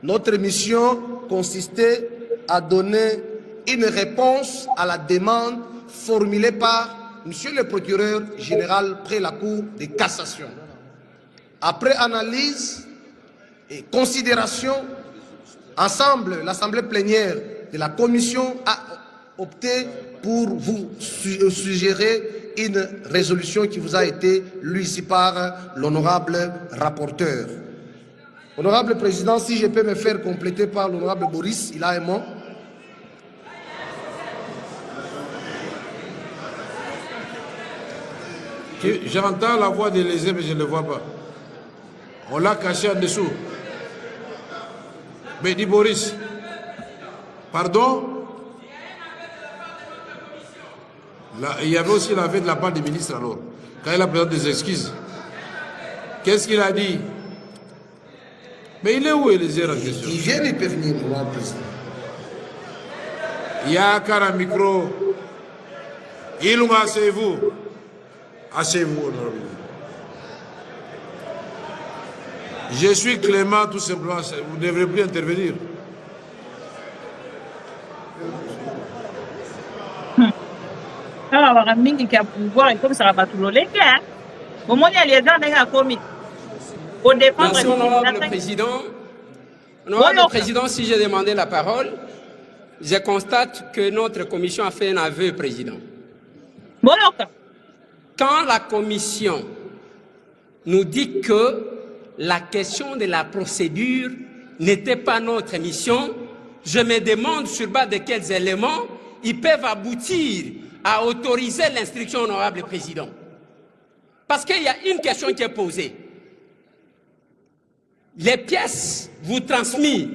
Notre mission consistait à donner une réponse à la demande formulée par Monsieur le procureur général près la Cour de cassation. Après analyse et considération, ensemble, l'Assemblée plénière de la Commission a opté pour vous suggérer une résolution qui vous a été lue ici par l'honorable rapporteur. Honorable Président, si je peux me faire compléter par l'honorable Boris, il a un mot. J'entends la voix de l'Élysée, mais je ne le vois pas. On l'a caché en dessous. Mais dit Boris, pardon? Là, il y avait aussi l'affaire de la part du ministre alors. Quand il a présenté des excuses. Qu'est-ce qu'il a dit? Mais il est où Élysée en question? Il vient, il peut venir, mon président. Il y a un car à micro. Il ou asseyez-vous. Asseyez-vous, honorable. Je suis Clément, tout simplement. Vous ne devrez plus intervenir. Alors, mingi qui a pouvoir et comme ça va tout le cas. Au moins, il y a les gens qui ont commis. Pour défendre Merci, honorable président. Honorable président, si j'ai demandé la parole, je constate que notre commission a fait un aveu, président. Quand la commission nous dit que la question de la procédure n'était pas notre mission, je me demande sur base de quels éléments ils peuvent aboutir à autoriser l'instruction, honorable président. Parce qu'il y a une question qui est posée. Les pièces vous transmises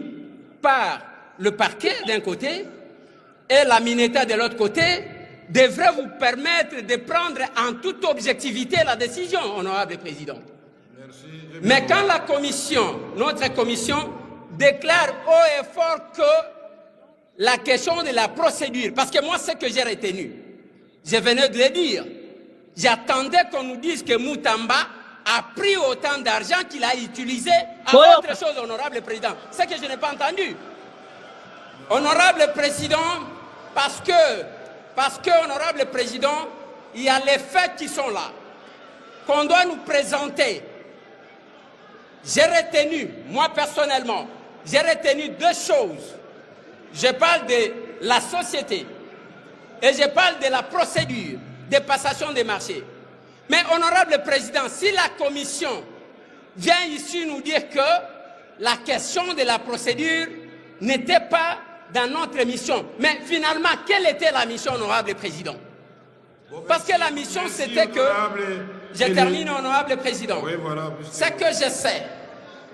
par le parquet d'un côté et la Mineta de l'autre côté devraient vous permettre de prendre en toute objectivité la décision, honorable président. Merci. Mais quand la commission, notre commission, déclare haut et fort que la question de la procédure, parce que moi, ce que j'ai retenu, je venais de le dire, j'attendais qu'on nous dise que Moutamba a pris autant d'argent qu'il a utilisé à autre chose, honorable président. C'est que je n'ai pas entendu. Honorable président, parce que, honorable président, il y a les faits qui sont là, qu'on doit nous présenter. J'ai retenu, moi personnellement, j'ai retenu deux choses. Je parle de la société et je parle de la procédure de passation des marchés. Mais honorable président, si la commission vient ici nous dire que la question de la procédure n'était pas dans notre mission, mais finalement, quelle était la mission, honorable président? Parce que la mission, c'était que... Je termine, honorable président. Oui, voilà, ce que je sais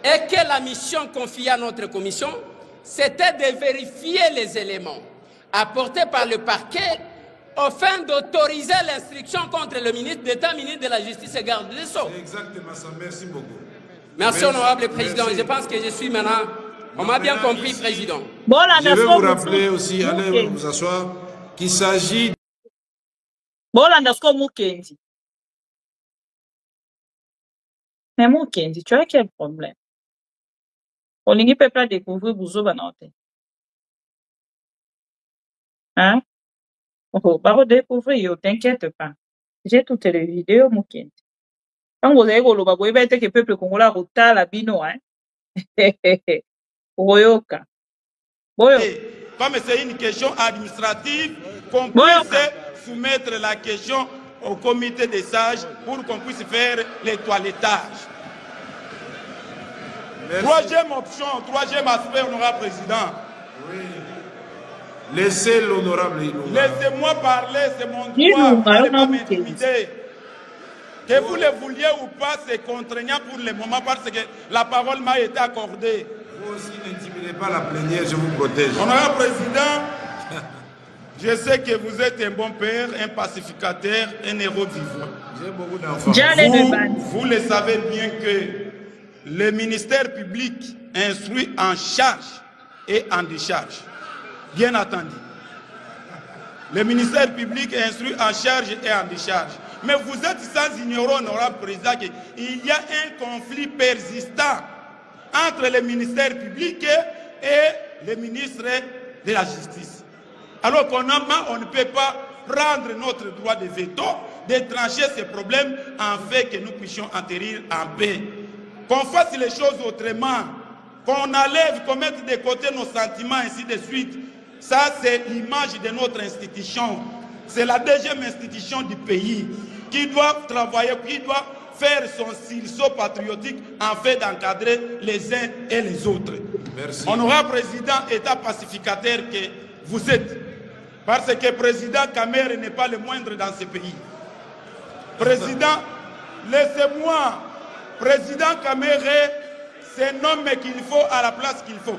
est que la mission confiée à notre commission, c'était de vérifier les éléments apportés par le parquet afin d'autoriser l'instruction contre le ministre d'État, ministre de la Justice et garde des Sceaux. C'est exactement ça. Merci beaucoup. Merci, honorable président. Je pense que je suis maintenant... On m'a bien compris, président. Je vais vous rappeler aussi, allez vous asseoir, qu'il s'agit... Mais Mukendi, tu as quel problème? On ne peut pas découvrir Bouzo Banote. Hein? Oh, bah, découvrir, t'inquiète pas. J'ai toutes les vidéos, Mukendi. Quand vous avez le baboué, que le peuple congolais a roté la bino, hein? Royoka. Comme c'est une question administrative, qu'on puisse soumettre la question au comité des sages pour qu'on puisse faire les toilettages. Merci. Troisième option, troisième aspect, honorable président. Oui. Laissez l'honorable Ilunga. Laissez-moi parler, c'est mon droit. Allez pas m'intimider. Que vous le vouliez ou pas, c'est contraignant pour le moment parce que la parole m'a été accordée. Vous aussi n'intimidez pas la plénière, je vous protège. Honorable président, je sais que vous êtes un bon père, un pacificateur, un héros vivant. J'ai beaucoup d'enfants. Vous le savez bien que le ministère public instruit en charge et en décharge. Bien entendu. Le ministère public instruit en charge et en décharge. Mais vous êtes sans ignorer, honorable président, qu'il y a un conflit persistant entre le ministère public et le ministre de la Justice. Alors qu'on ne peut pas prendre notre droit de veto, de trancher ces problèmes en fait que nous puissions atterrir en paix. Qu'on fasse les choses autrement, qu'on enlève, qu'on mette de côté nos sentiments, ainsi de suite. Ça, c'est l'image de notre institution. C'est la deuxième institution du pays qui doit travailler, qui doit faire son sursaut patriotique en fait d'encadrer les uns et les autres. Merci. Honorable président, État pacificateur que vous êtes, parce que le président Kamere n'est pas le moindre dans ce pays. Président, laissez-moi, président Kamere, c'est un homme qu'il faut à la place qu'il faut.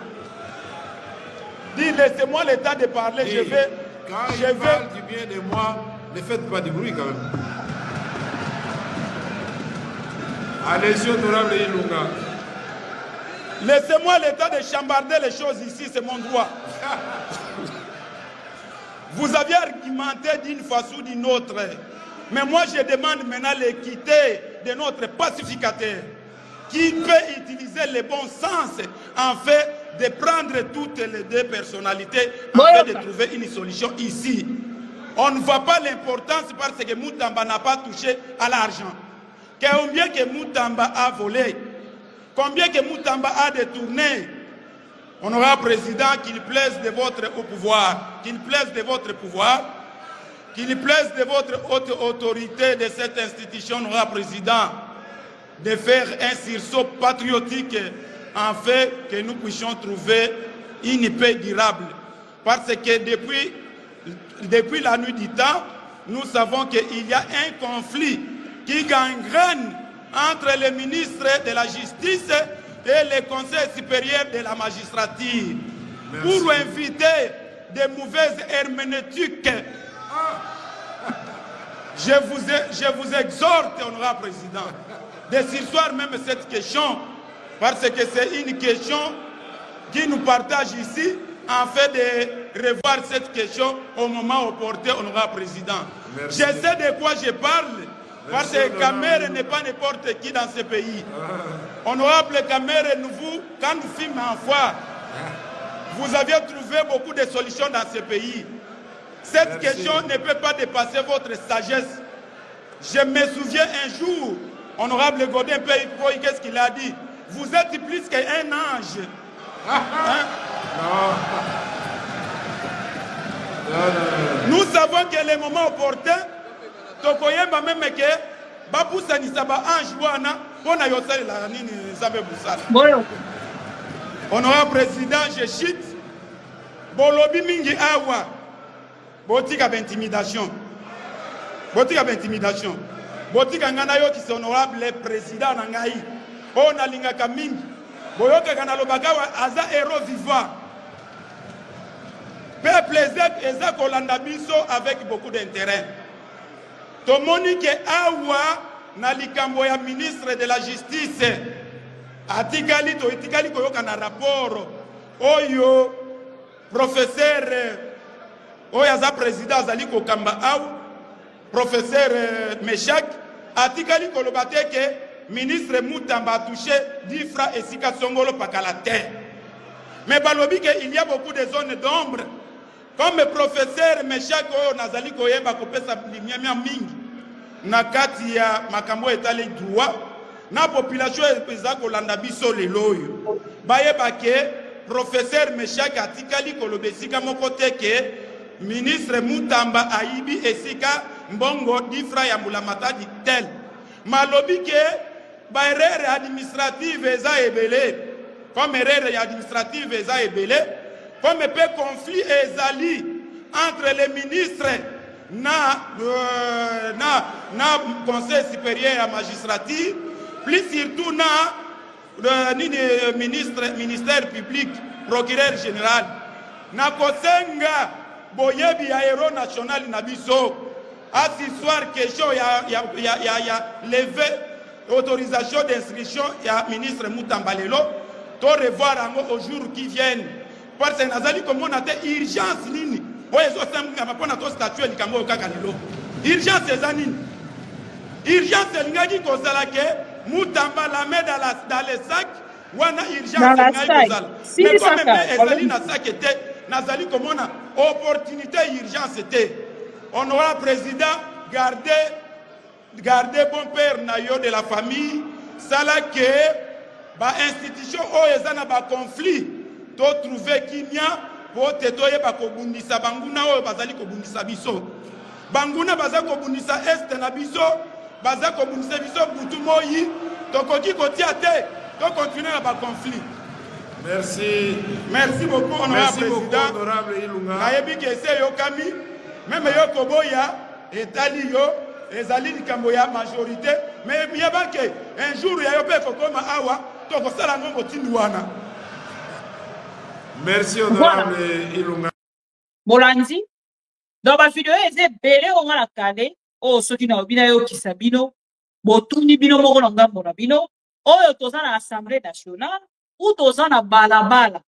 Dis, laissez-moi le temps de parler, et je vais... Quand il parle du bien de moi, ne faites pas de bruit quand même. Allez-y, honorable Ilunga. Laissez-moi le temps de chambarder les choses ici, c'est mon droit. Vous aviez argumenté d'une façon ou d'une autre. Mais moi, je demande maintenant l'équité de notre pacificateur qui peut utiliser le bon sens en fait de prendre toutes les deux personnalités en fait de trouver une solution ici. On ne voit pas l'importance parce que Moutamba n'a pas touché à l'argent. Combien que Moutamba a volé, Combien que Moutamba a détourné? Honorable Président, qu'il plaise de votre pouvoir, qu'il plaise de votre pouvoir, qu'il plaise de votre haute autorité de cette institution, Honorable Président, de faire un sursaut patriotique en fait que nous puissions trouver une paix durable. Parce que depuis la nuit du temps, nous savons qu'il y a un conflit qui gangrène entre les ministres de la Justice et le Conseil supérieur de la magistrature. Merci. Pour inviter des mauvaises herméneutiques, je vous exhorte, Honorable Président, de surseoir même cette question, parce que c'est une question qui nous partage ici, en fait de revoir cette question au moment opportun, Honorable Président. Merci. Je sais de quoi je parle, parce que Kamere n'est pas n'importe qui dans ce pays. Honorable Kamere, quand nous fûmes en foi, vous aviez trouvé beaucoup de solutions dans ce pays. Cette question ne peut pas dépasser votre sagesse. Je me souviens un jour, Honorable Godin Pays, qu'est-ce qu'il a dit? Vous êtes plus qu'un ange. Hein? Non. Nous savons que le moment opportun, Tokoyemba même que Baboussa Nisaba ange wana pona yosale la nini Nzambe Boussala. Honorable Président, je chite. Bolobi mingi awa. Botika d'intimidation. Botika d'intimidation. Botika ngana yo qui est honorable président nangai. On a lingaka mingi. Boyoka kana lobagawa aza héros vivant. Peuple eza kolanda biso avec beaucoup d'intérêt. Tomoni ke awa na likambo ya ministre de la justice atikali to itikali koyoka na rapport oyo professeur oyo aza président azali kokamba aw professeur Meshak atikali kolobate ke ministre Moutamba a touché 10 francs et sika songolo pakala terre. Mais balobi que il y a beaucoup de zones d'ombre. Comme le professeur Meshak oyo nazali koyemba kopesa limia mingi na kati ya makambo etali droit na population eza kolanda biso lelo oyo bayeba ke professeur Meshak atikali kolobesika moko te ke ministre Moutamba aibi esika mbongo 10 francs ya mbula matadi tel malobi ke ba erreur administrative eza ebele comme erreur administrative eza ebele comme peu conflit ezali entre les ministres na conseil supérieur à magistrature plus surtout na ministère public procureur général na kosenga boyebi ya héros national na biso asissoir question ya lever autorisation d'inscription ya ministre Moutamba lelo to revoir au jour qui viennent parce que nazali komona te urgence nini oyo ezosenga mapona to statut likambo kaka lelo urgence eza nini urgence elingaki kozala ke Moutamba la met dans le sac wana urgence elingaki kozala mais comme mpe ezali na sac te nazali komona opportunité urgence te honorable président gardez bon père na yo de la famille sala ke ba institution oyo eza na ba conflit to trouver kimia po te toyeba kobundisa banguna oyo bazali kobundisa biso banguna baza kobundisa este na biso baza kobundisa biso butu moyi tokoki kotia te to continuer na ba conflit. Merci beaucoup honorable président nayebi ke se yo kami même yo koboya etali yo ezali likambo ya majorité mais yeba ke un jour ya yo pe kokoma awa to kosala ngongo tindu wana. Merci honorable Ilunga. Bolandi. Dans ma vidéo, ils ont belé on la calé. Oh, ceux qui n'ont pas eu qui sabino. Botuni bino moko ngambo na bino. Oh, toza na assemblée nationale ou toza na balabala.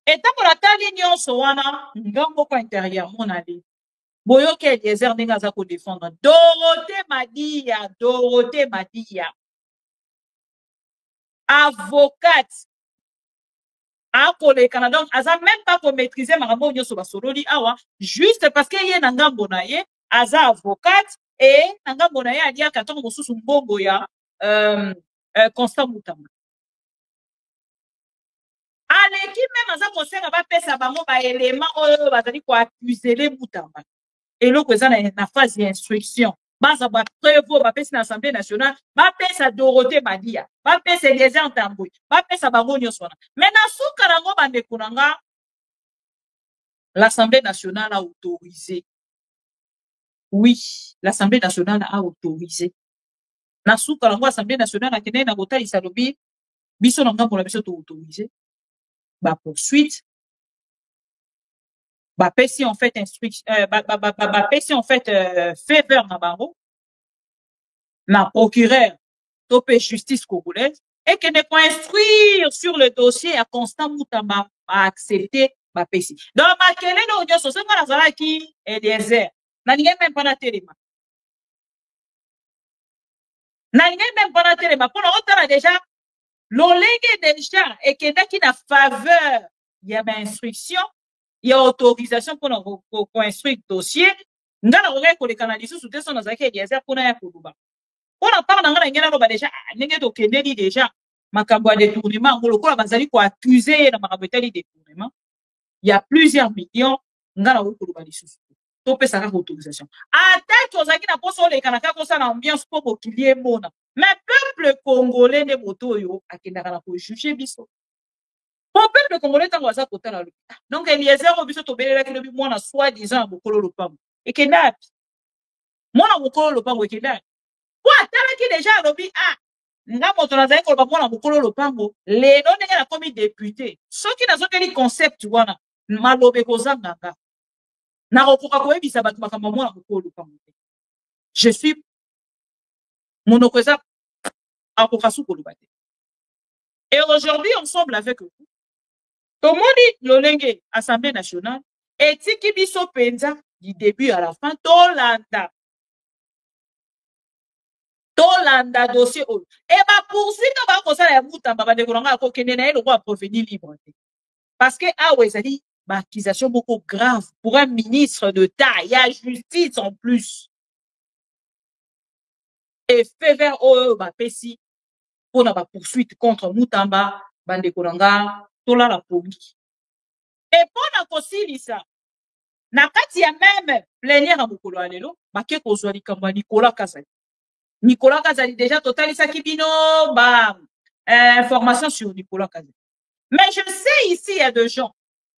Et tant que la tali nyonso wana ngambo kwa intérieur mon ali. Boyo ke désert ninga za ko défendre. Dorothée Madia. Avocate. Pour le Canada, elle n'a même pas pour maîtriser Marambo Nyoso Basololi Awa, juste parce qu'il y a un Bonaye, Aza avocate, et un Bonaye a dit à Katon Mossou Mbongo ya Constant Moutamba. aleki même aza kosenga bapesa bango baélément oyo bazali koaccusele Mutamba eloko eza na phase ya instruction baza bapreuve oyo bapesi na assemblée nationale bapesa Dorothée Badia bapesa Eliezer Ntambwe bapesa bango nyonso wana mais na suka nango bandeko na nga l'Assemblée nationale a autorisé. Oui, l'Assemblée nationale a autorisé. Na suka nango Assemblée nationale a kene na kota isalobi biso na ngambo na biso to autorisé. Ba poursuite. Ba pesi en fait instruction ba pesi en fait faveur na bango. Na procureur topé justice congolaise et que ne pas instruire sur le dossier à Constant Mutamba a accepté ma pesi. Donc ma kele no nyo so senga nazala ki Eliezer. Na ninge même pas na telema. Na ninge même pas na telema pour on déjà l'olenge déjà et que qui na faveur il y a instruction, il y a autorisation pour instruire dossier. Ngana roge ko le canaliser sous son nazaki Eliezer pour na ya koluba. On en parle dans ngena no ba déjà ninge to kendeli déjà makambo ya détournement ngolo ko bazali ko accuser na makambo etali détournement. Il y a plusieurs millions ngana ko koluba lisusu. Topé ça autorisation. Attaque aux aki na poso le kanaka ko ça na ambiance pour kokilie mona. Mais peuple congolais ne moto yo akendaka na ko juger biso. Pour peuple congolais tango za kotala lo. Donc Eliezer obiso to belela ki lobi mwana soi-disant bokolo lopango. Ekendapi. Mwana bokolo lopango ekendapi. Pour atala ki déjà lobi nga moto na zai ko ba mwana bokolo lopango le no ndenge na komi député. Soki na zokeli concept wana malobe kozanga nga. Na rokoka koyebisa bato makambo mwana bokolo lopango. Je suis monokoza akokasu kolobate. Et aujourd'hui ensemble avec vous tomoni lolenge Assemblée nationale etiki biso penza du début à la fin tolanda dossier oyo et ba poursuite ba ko sala ya Mutamba ba dekolanga ko kende na eloko a provenir libre parce que awa ezali ba accusation beaucoup grave pour un ministre d'État et à justice en plus et fait vers oyo ba pesi pour na ba poursuite contre Mutamba ba dekolanga tola la police et pour na kosilisa na kati ya même plénière à mokolo alelo ba ke kozwa likamba Nicolas Kazali déjà totalisa kibino information sur Nicolas Kazali. Mais je sais ici il y a deux gens.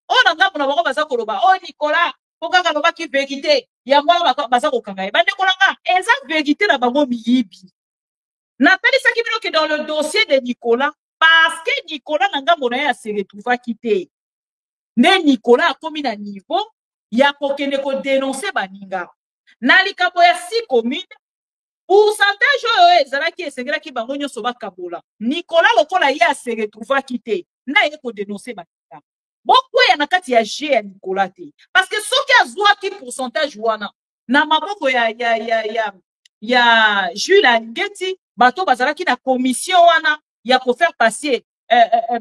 On a ngam na bango baza koloba. Oh Nicolas, pourquoi kaloba ki vérité? Ya mwa baza kokanga. Ba Nicolas nga eza vérité na bango miyibi. Na talisa kibino que dans le dossier de Nicolas parce que Nicolas na ngambo na ya se retrouva quitté. Ne Nicolas a commis na niveau ya kokende ko dénoncer baninga. Na likambo ya si commune pourcentage oyo ezalaki esengelaki bango nyonso bakabola Nicolas lokola ye se retrouva quitté na ye ko dénoncer baninga. Beaucoup ya na kati ya G ya Nicolas te parce que soki azwaki pourcentage wana na maboko ya Jules Ngeti bato bazalaki na commission wana ya ko faire passer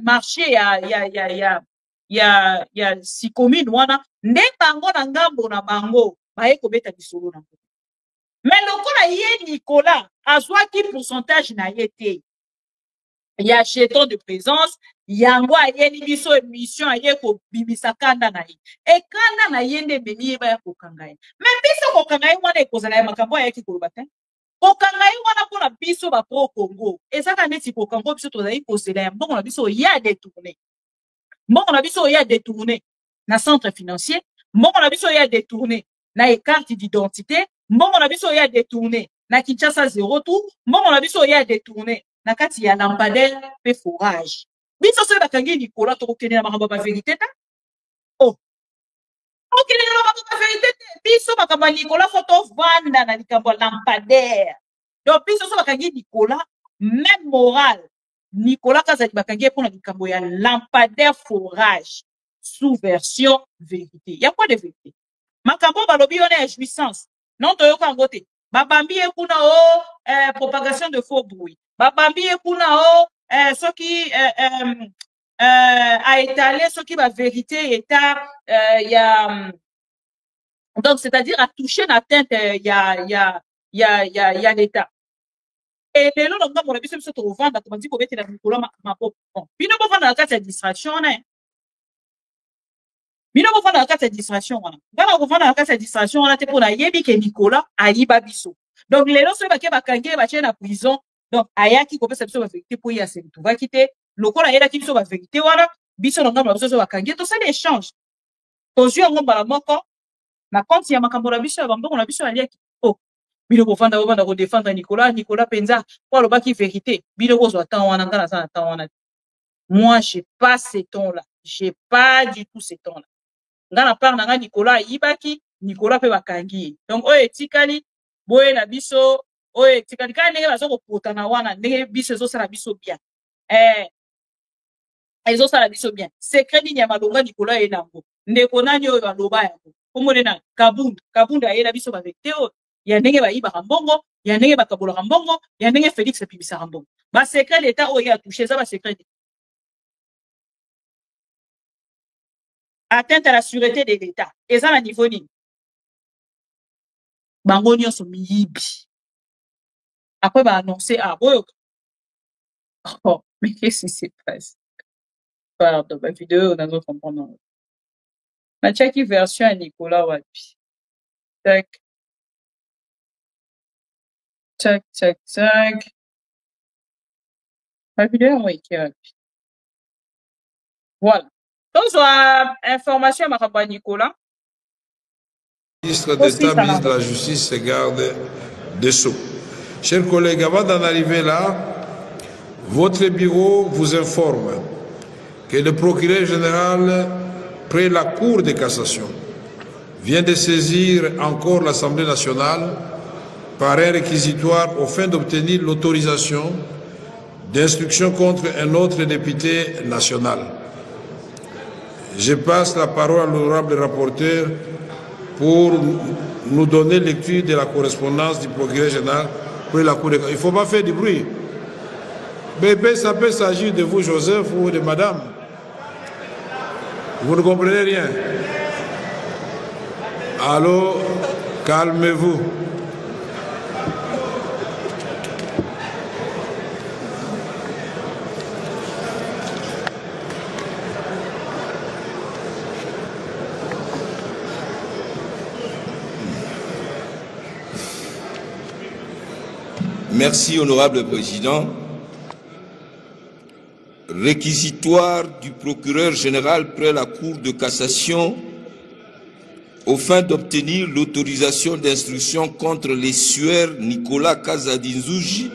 marché ya si commune wana nde bango na ngambo na bango baye ko beta bisolo na. Mais lokola ye Nicolas azwaki pourcentage na ye te ya jeton de présence yango ayeni biso émission aye ko bimisa kanda na ye e kanda na ye nde memi ye ba ya kokanga ye mais biso kokanga ye wana ekozala ya makambo ayaki koloba te kokanga ye wana mpona biso ba pro Congo ezaka neti kokango biso tozali kozela ya mbongo na biso ya détourné mbongo na biso ya détourné na centre financier mbongo na biso ya détourné na carte d'identité mbongo na biso ya détourné na Kinshasa 0 tour mbongo na biso ya détourné na kati ya lampadaire pe forage biso so bakangi Nicolas to kokende na makambo ba vérité ta oh okende na makambo ba vérité te biso makambo Nicolas photo vanda na likambo lampadaire donc biso so bakangi Nicolas même moral Nicolas Kazali bakangi pour na likambo ya lampadaire forage sous version vérité ya quoi de vérité makambo balobi yone jouissance non toyoka ngote babambi ekuna o propagation de faux bruit babambi ekuna o ce qui a étalé ce qui va vérité état donc c'est-à-dire à toucher une atteinte ya l'état et lelo longa mona biso biso to vanda to banzi ko betela Nicolas mapoko bino bo vanda na kati ya distraction ne Bino ko fana kata distraction wana. Ngana ko fana kata distraction wana te pona yebi ke Nicolas ayiba biso. Donc les lorsque ba kange ba tient na prison, donc ayaki ko pesa biso ba vérité pour y aser tout va quitter. Lokola yela ki biso ba vérité wana, biso na ngamba biso ba kange to ça l'échange. Tozu ngo bala moko na compte ya makambo na biso ya bamboko na biso aliaki. Oh, bino ko fanda ko défendre Nicolas penza pour le baki vérité. Bino ko zo temps wana ngana sana temps wana. Moi, j'ai pas ces temps-là. J'ai pas du tout ces temps-là. Ngana part nanga Nicolas ibaki, Nicolas pe bakangi. Donc oyo etikali boye na biso, oyo etikali ka ndenge bazo ko potana wana, ndenge biso zo sala biso bien. Ezo sala biso bien. Secret ni ya malonga Nicolas enango. Ndeko nani oyo aloba yango. Komone na Kabunda ayela biso ba vecteur oyo. Ya ndenge ba iba mbongo, ya ndenge ba kabola mbongo, ya ndenge Félix epibisa mbongo. Ba secret l'état oyo ya touché ça ba secret. Atteinte à la sûreté de l'État. Et ça, à niveau ni. Bango nyonso miyibi. Après, va annoncer, ah, bon. Oh, mais qu'est-ce qui se passe? Pardon, ma vidéo, on a d'autres comprendre. Ma tchaki version à Nicolas Wapi. Tac. Tac, tac, tac. Ma vidéo, on va écrire. Voilà. Donc, information à Maraba Nicolas. Ministre d'État, ministre de la Justice et garde des Sceaux. Chers collègues, avant d'en arriver là, votre bureau vous informe que le procureur général, près la Cour de cassation, vient de saisir encore l'Assemblée nationale par un réquisitoire aux fins d'obtenir l'autorisation d'instruction contre un autre député national. Je passe la parole à l'honorable rapporteur pour nous donner lecture de la correspondance du procureur général pour la Cour de cassation. Il ne faut pas faire du bruit. Bébé, ça peut s'agir de vous, Joseph, ou de madame. Vous ne comprenez rien. Alors, calmez-vous. Merci, honorable président. Réquisitoire du procureur général près la Cour de cassation aux fins d'obtenir l'autorisation d'instruction contre les sueurs Nicolas Kazadinzouji,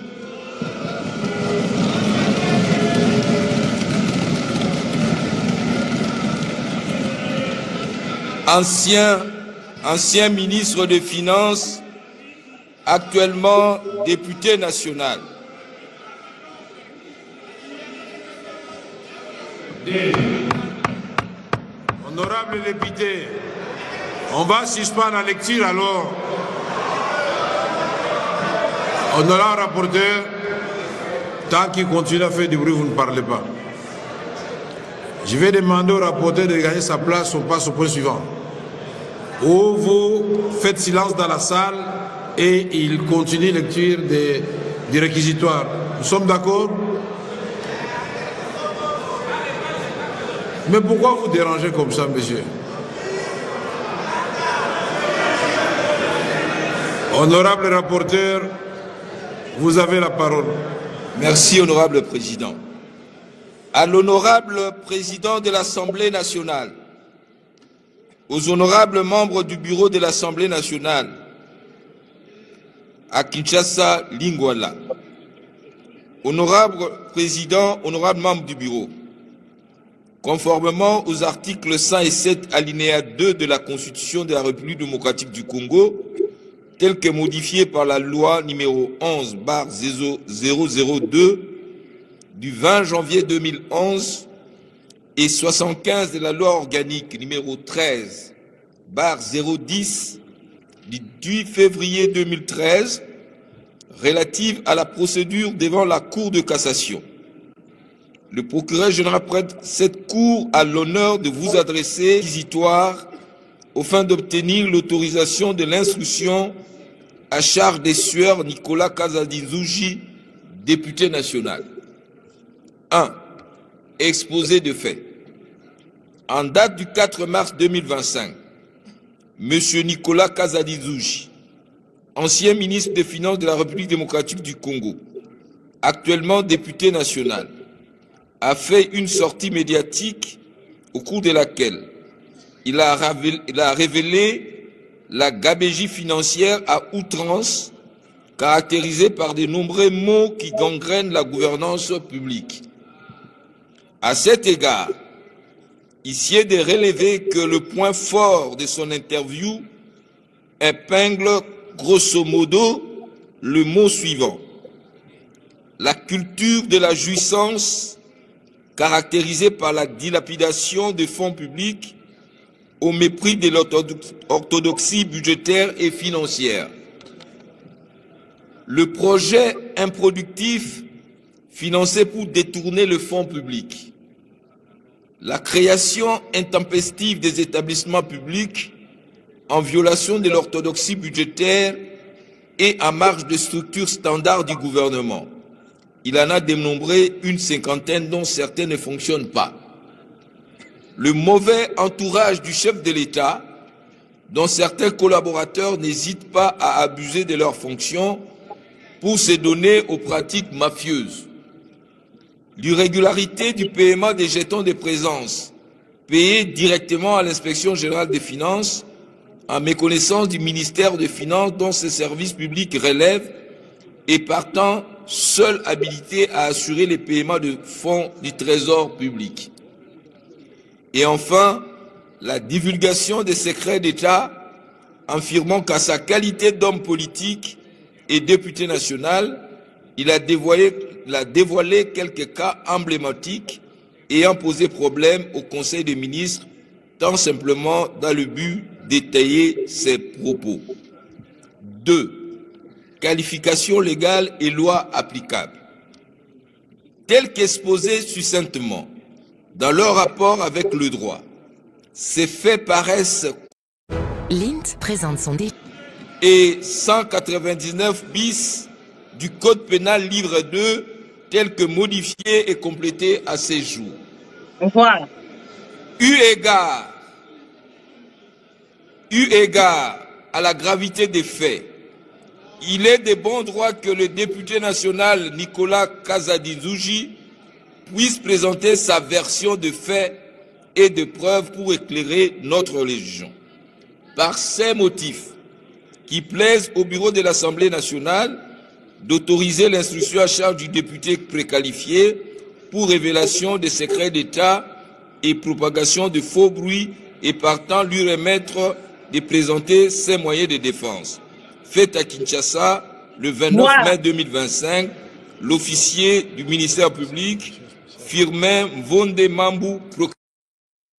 ancien ministre des Finances, actuellement député national. Honorable député, on va suspendre la lecture alors. Honorable rapporteur, tant qu'il continue à faire du bruit, vous ne parlez pas. Je vais demander au rapporteur de gagner sa place, on passe au point suivant. Ou vous faites silence dans la salle et il continue la lecture du réquisitoire. Nous sommes d'accord? Mais pourquoi vous dérangez comme ça, monsieur? Honorable rapporteur, vous avez la parole. Merci, honorable président. À l'honorable président de l'Assemblée nationale, aux honorables membres du bureau de l'Assemblée nationale, à Kinshasa, Lingwala, honorable président, honorable membre du bureau, conformément aux articles 107 alinéa 2 de la Constitution de la République démocratique du Congo, tel que modifié par la loi numéro 11/002 du 20 janvier 2011 et 75 de la loi organique numéro 13/010 du 10 février 2013 relative à la procédure devant la Cour de cassation. Le procureur général prête cette cour à l'honneur de vous adresser réquisitoire aux fins d'obtenir l'autorisation de l'instruction à charge des sueurs Nicolas Kazadinzouji, député national. 1. Exposé de fait. En date du 4 mars 2025, M. Nicolas Kazadi-Zouchi, ancien ministre des Finances de la République démocratique du Congo, actuellement député national, a fait une sortie médiatique au cours de laquelle il a révélé la gabegie financière à outrance caractérisée par de nombreux maux qui gangrènent la gouvernance publique. À cet égard, ici est de relever que le point fort de son interview épingle grosso modo le mot suivant: la culture de la jouissance caractérisée par la dilapidation des fonds publics au mépris de l'orthodoxie budgétaire et financière. Le projet improductif financé pour détourner le fonds public, la création intempestive des établissements publics en violation de l'orthodoxie budgétaire et en marge de structures standards du gouvernement. Il en a dénombré une cinquantaine dont certaines ne fonctionnent pas. Le mauvais entourage du chef de l'État, dont certains collaborateurs n'hésitent pas à abuser de leurs fonctions pour se donner aux pratiques mafieuses. L'irrégularité du paiement des jetons de présence payés directement à l'Inspection générale des finances en méconnaissance du ministère des Finances dont ces services publics relèvent et partant seul habilité à assurer les paiements de fonds du Trésor public. Et enfin, la divulgation des secrets d'État affirmant qu'à sa qualité d'homme politique et député national, il a dévoilé quelques cas emblématiques ayant posé problème au Conseil des ministres, tant simplement dans le but d'étayer ses propos. 2. Qualification légale et loi applicable. Tel qu'exposé succinctement dans leur rapport avec le droit, ces faits paraissent L'INT présente son dé et 199 bis du Code pénal livre 2 tel que modifié et complété à ces jours. Voilà. Eu égard à la gravité des faits, il est de bon droit que le député national Nicolas Kazadi-Zouchi puisse présenter sa version de faits et de preuves pour éclairer notre religion. Par ces motifs qui plaisent au bureau de l'Assemblée nationale d'autoriser l'instruction à charge du député préqualifié pour révélation des secrets d'État et propagation de faux bruits et partant lui remettre de présenter ses moyens de défense. Fait à Kinshasa le 29 mai 2025, l'officier du ministère public, Firmin Mvonde Mambu.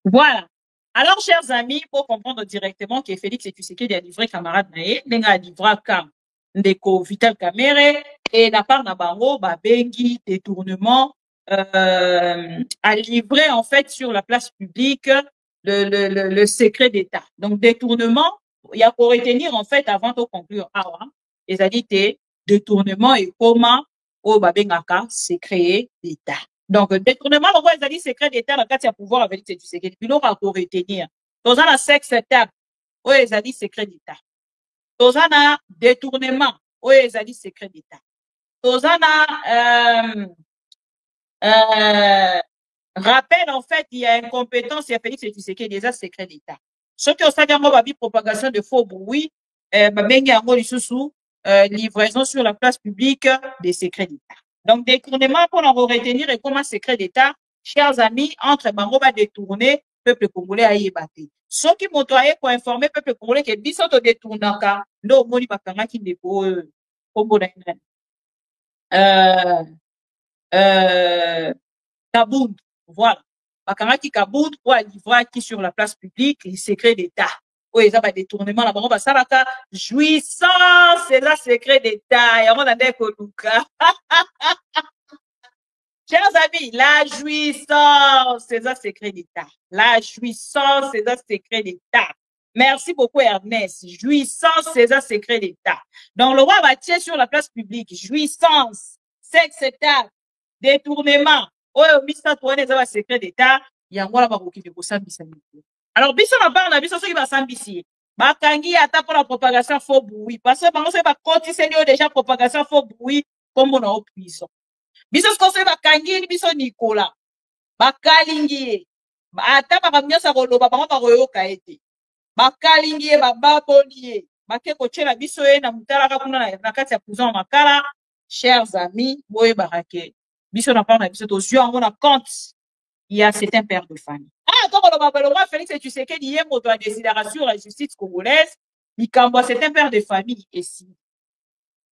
Voilà. Alors, chers amis, pour comprendre directement que Félix Tshisekedi a livré camarade Naé, a livré comme Ndeko Vital Kamerhe, et la part Nabango, Babengi, détournement, a livré en fait sur la place publique le secret d'État. Donc, détournement, il y a pour retenir en fait avant de conclure, les addités, détournement et comment au Babengaka, secret d'État. Donc, détournement, on voit les secret d'État, dans le cas de pouvoir avec Tshisekedi, puis l'on va pour retenir. Dans un sexe étape, où les adits secret d'État. Dans un détournement, où les adits secret d'État. Dans un rappel, en fait, il y a incompétence, il y a Félix Tshisekedi, déjà secret d'État. Ceux qui ont ça, propagation de faux bruits, livraison sur la place publique des secrets d'État. Donc, détournement pour en retenir et comment secret d'État, chers amis, entre Bangoba détourné, peuple congolais a yébaté. Ceux qui m'ont pour informer peuple congolais que bisoto détournaka, no moni bakanga qui n'est pas Congo Kabound, voilà. Bakanga qui Kabound pour livrer qui sur la place publique, les secrets d'État. Oui, ça va détournement là, Bangoba Saraka, jouissance, c'est la secret d'État, et on a des Koluka. Chers amis, la jouissance, c'est un secret d'État. La jouissance, c'est un secret d'État. Merci beaucoup, Ernest. Jouissance, c'est un secret d'État. Donc, le roi va tirer sur la place publique. Jouissance, sexe, État, détournement. Oh, Mr. Touane, c'est un secret d'État. yangola bakokende kosambisa mikolo. Alors biso na part na biso soki basambisi bakangi ata pour la propagation faux bruit parce que bango se bakotisi déjà propagation faux bruit comme on a puissant. Biso se bakangi biso Nicolas bakalingi ata bakamnyasa koloba bango bakoyoka ete bakalingi bababoli bake kochela biso na mutalaka kuna na kati ya prison makala. Chers amis, boye barake biso na part na biso to zio ngo na compte. Il y a certains pères de famille. Ah, comme le roi Félix et Tshisekedi y est moto à décidération sur la justice congolaise, il camboie certains pères de famille ici.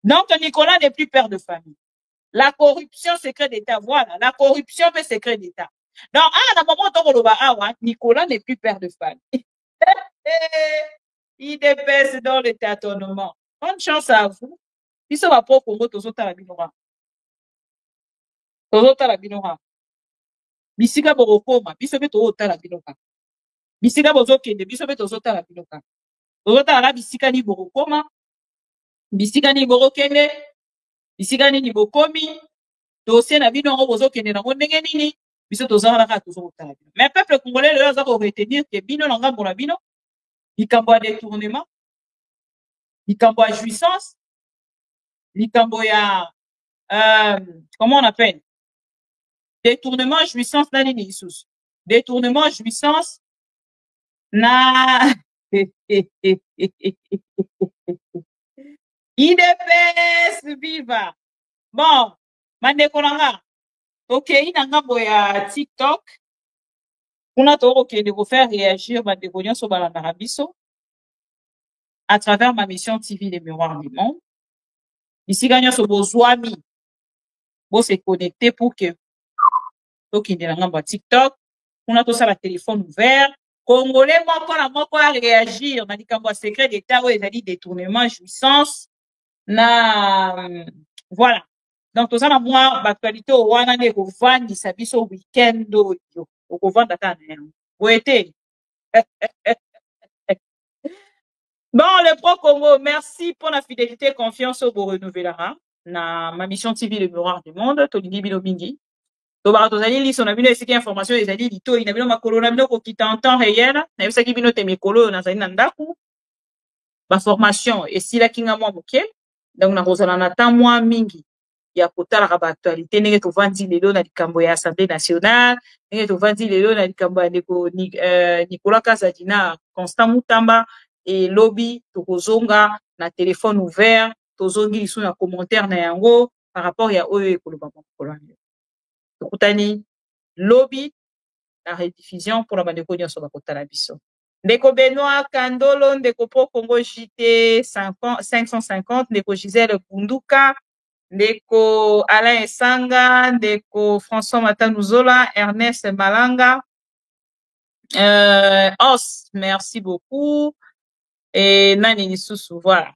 Donc, Nicolas n'est plus père de famille. La corruption, secret d'État, voilà. La corruption, mais secret d'État. Donc, à un moment, Nicolas n'est plus père de famille. Il dépasse dans le tâtonnement. Bonne chance à vous. Il se va pas Congo, Tozota la binora. Tozota la binora. Bisika borokoma biso be tozotala binoka bisika bozokende biso be tozotala binoka tozotala bisika ni borokoma bisika ni borokende bisika ni bokomi dossier na bino ngo bozokende na ndenge nini biso tozala ka tozotala bino. Mais peuple congolais le aza ko retenir que bino na ngambo na bino likambo ya détournement likambo ya jouissance likambo ya comment on appelle détournement, jouissance, na nini isus. Détournement, jouissance, na. IDPS viva. Bon, mandeko nanga. Ok, inanga boya TikTok. Kuna toro ke de vous faire réagir mandeko nyonso balanda biso à travers ma mission TV Les Miroirs du Monde. Ici gagnons ce bozwami. Bo se connecter pour que donc il y a un TikTok, on a tout ça la téléphone ouvert. Congolais, moi, à réagir. On a dit qu'un secret d'État, où ils ont dit détournement, jouissance. Voilà. Donc, tout ça, moi, l'actualité, on a dit qu'on vend, il s'habille au week-end, on vend data. Où était? Bon, le pro-Congo, merci pour la fidélité et confiance au renouvelera. Na ma mission TV Le Miroir du Monde, Tolini Bilomingi. Donc, tozali son abino esiki information ezali lito ina bino makolo na bino ko kita en temps réel na yosaki bino te mikolo na zali na ndaku ba formation esila kinga mwa moke donc na kozala na temps mwa mingi ya kotala ka ba actualité ndenge to vandi lelo na likambo ya Assemblée nationale ndenge to vandi lelo na likambo ya ndeko Nicolas Kazadina Constant Mutamba et lobby to kozonga na téléphone ouvert to zongi lisu na commentaire na yango par rapport ya oyo ekoloba makolo. Kutani lobby la rediffusion pour la bandeko nyonso bakotala biso. Ndeko Benoît Kandolo, ndeko po Congo JT 550, ndeko Gisèle Bunduka, ndeko Alain Esanga, ndeko François Matanuzola, Ernest Malanga, Os, merci beaucoup. Et Nani Nisusu, voilà.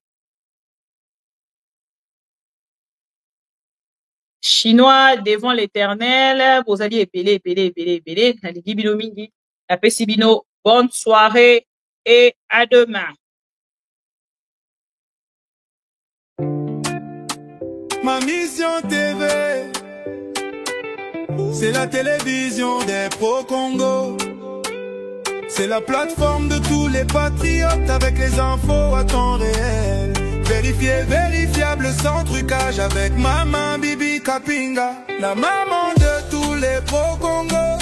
Chinois devant l'éternel, vous allez épeler, Naligi Bino Mingi, la Pessibino, bonne soirée et à demain. Ma mission TV, c'est la télévision des pro-Congo. C'est la plateforme de tous les patriotes avec les infos à temps réel. Vérifié, vérifiable, sans trucage avec Maman Bibi Kapinga. La maman de tous les pro-Congo.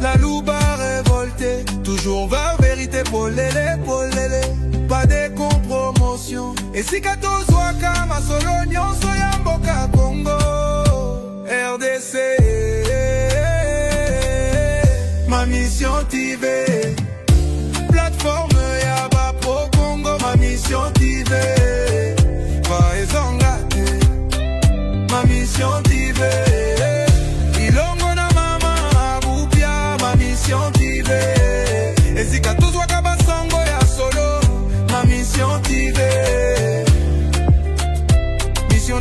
La louba révoltée, toujours vers vérité, polélé, polélé. Pas de compromotion. Et si Katos Wakama Solonion Soyamboka Congo. RDC, ma mission TV. Plateforme Yaba Pro Congo, ma mission TV. Ma mission TV. Ilongo na mama Abupia, ma mission TV. Et si Katos Wakaba Sango ya solo, ma mission TV. Mission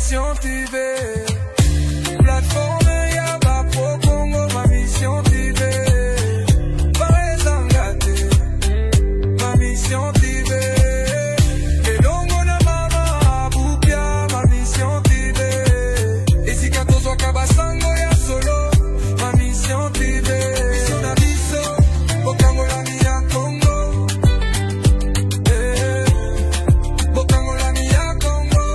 mission TV. Plateforme ya ba pro Congo, ma mission TV. Pareil engagé, ma mission TV. Elongo na mama Bupia, ma mission TV. Et si katozo kabasango ya solo, ma mission TV. Mission na biso, bokango la mi ya Congo. Bokango la mi ya Congo.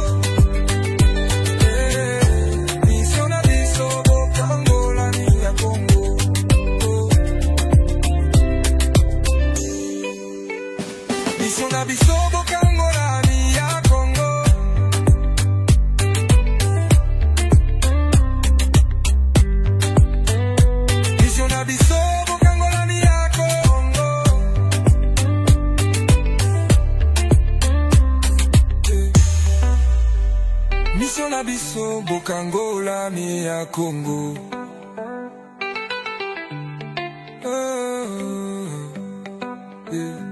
Mission na biso, bokango la mi ya Congo. Mission na biso, bokango la mi ya Congo. Mission na biso, bokango la mi ya Congo. Mission na biso, bokango la mi ya Congo. Yeah.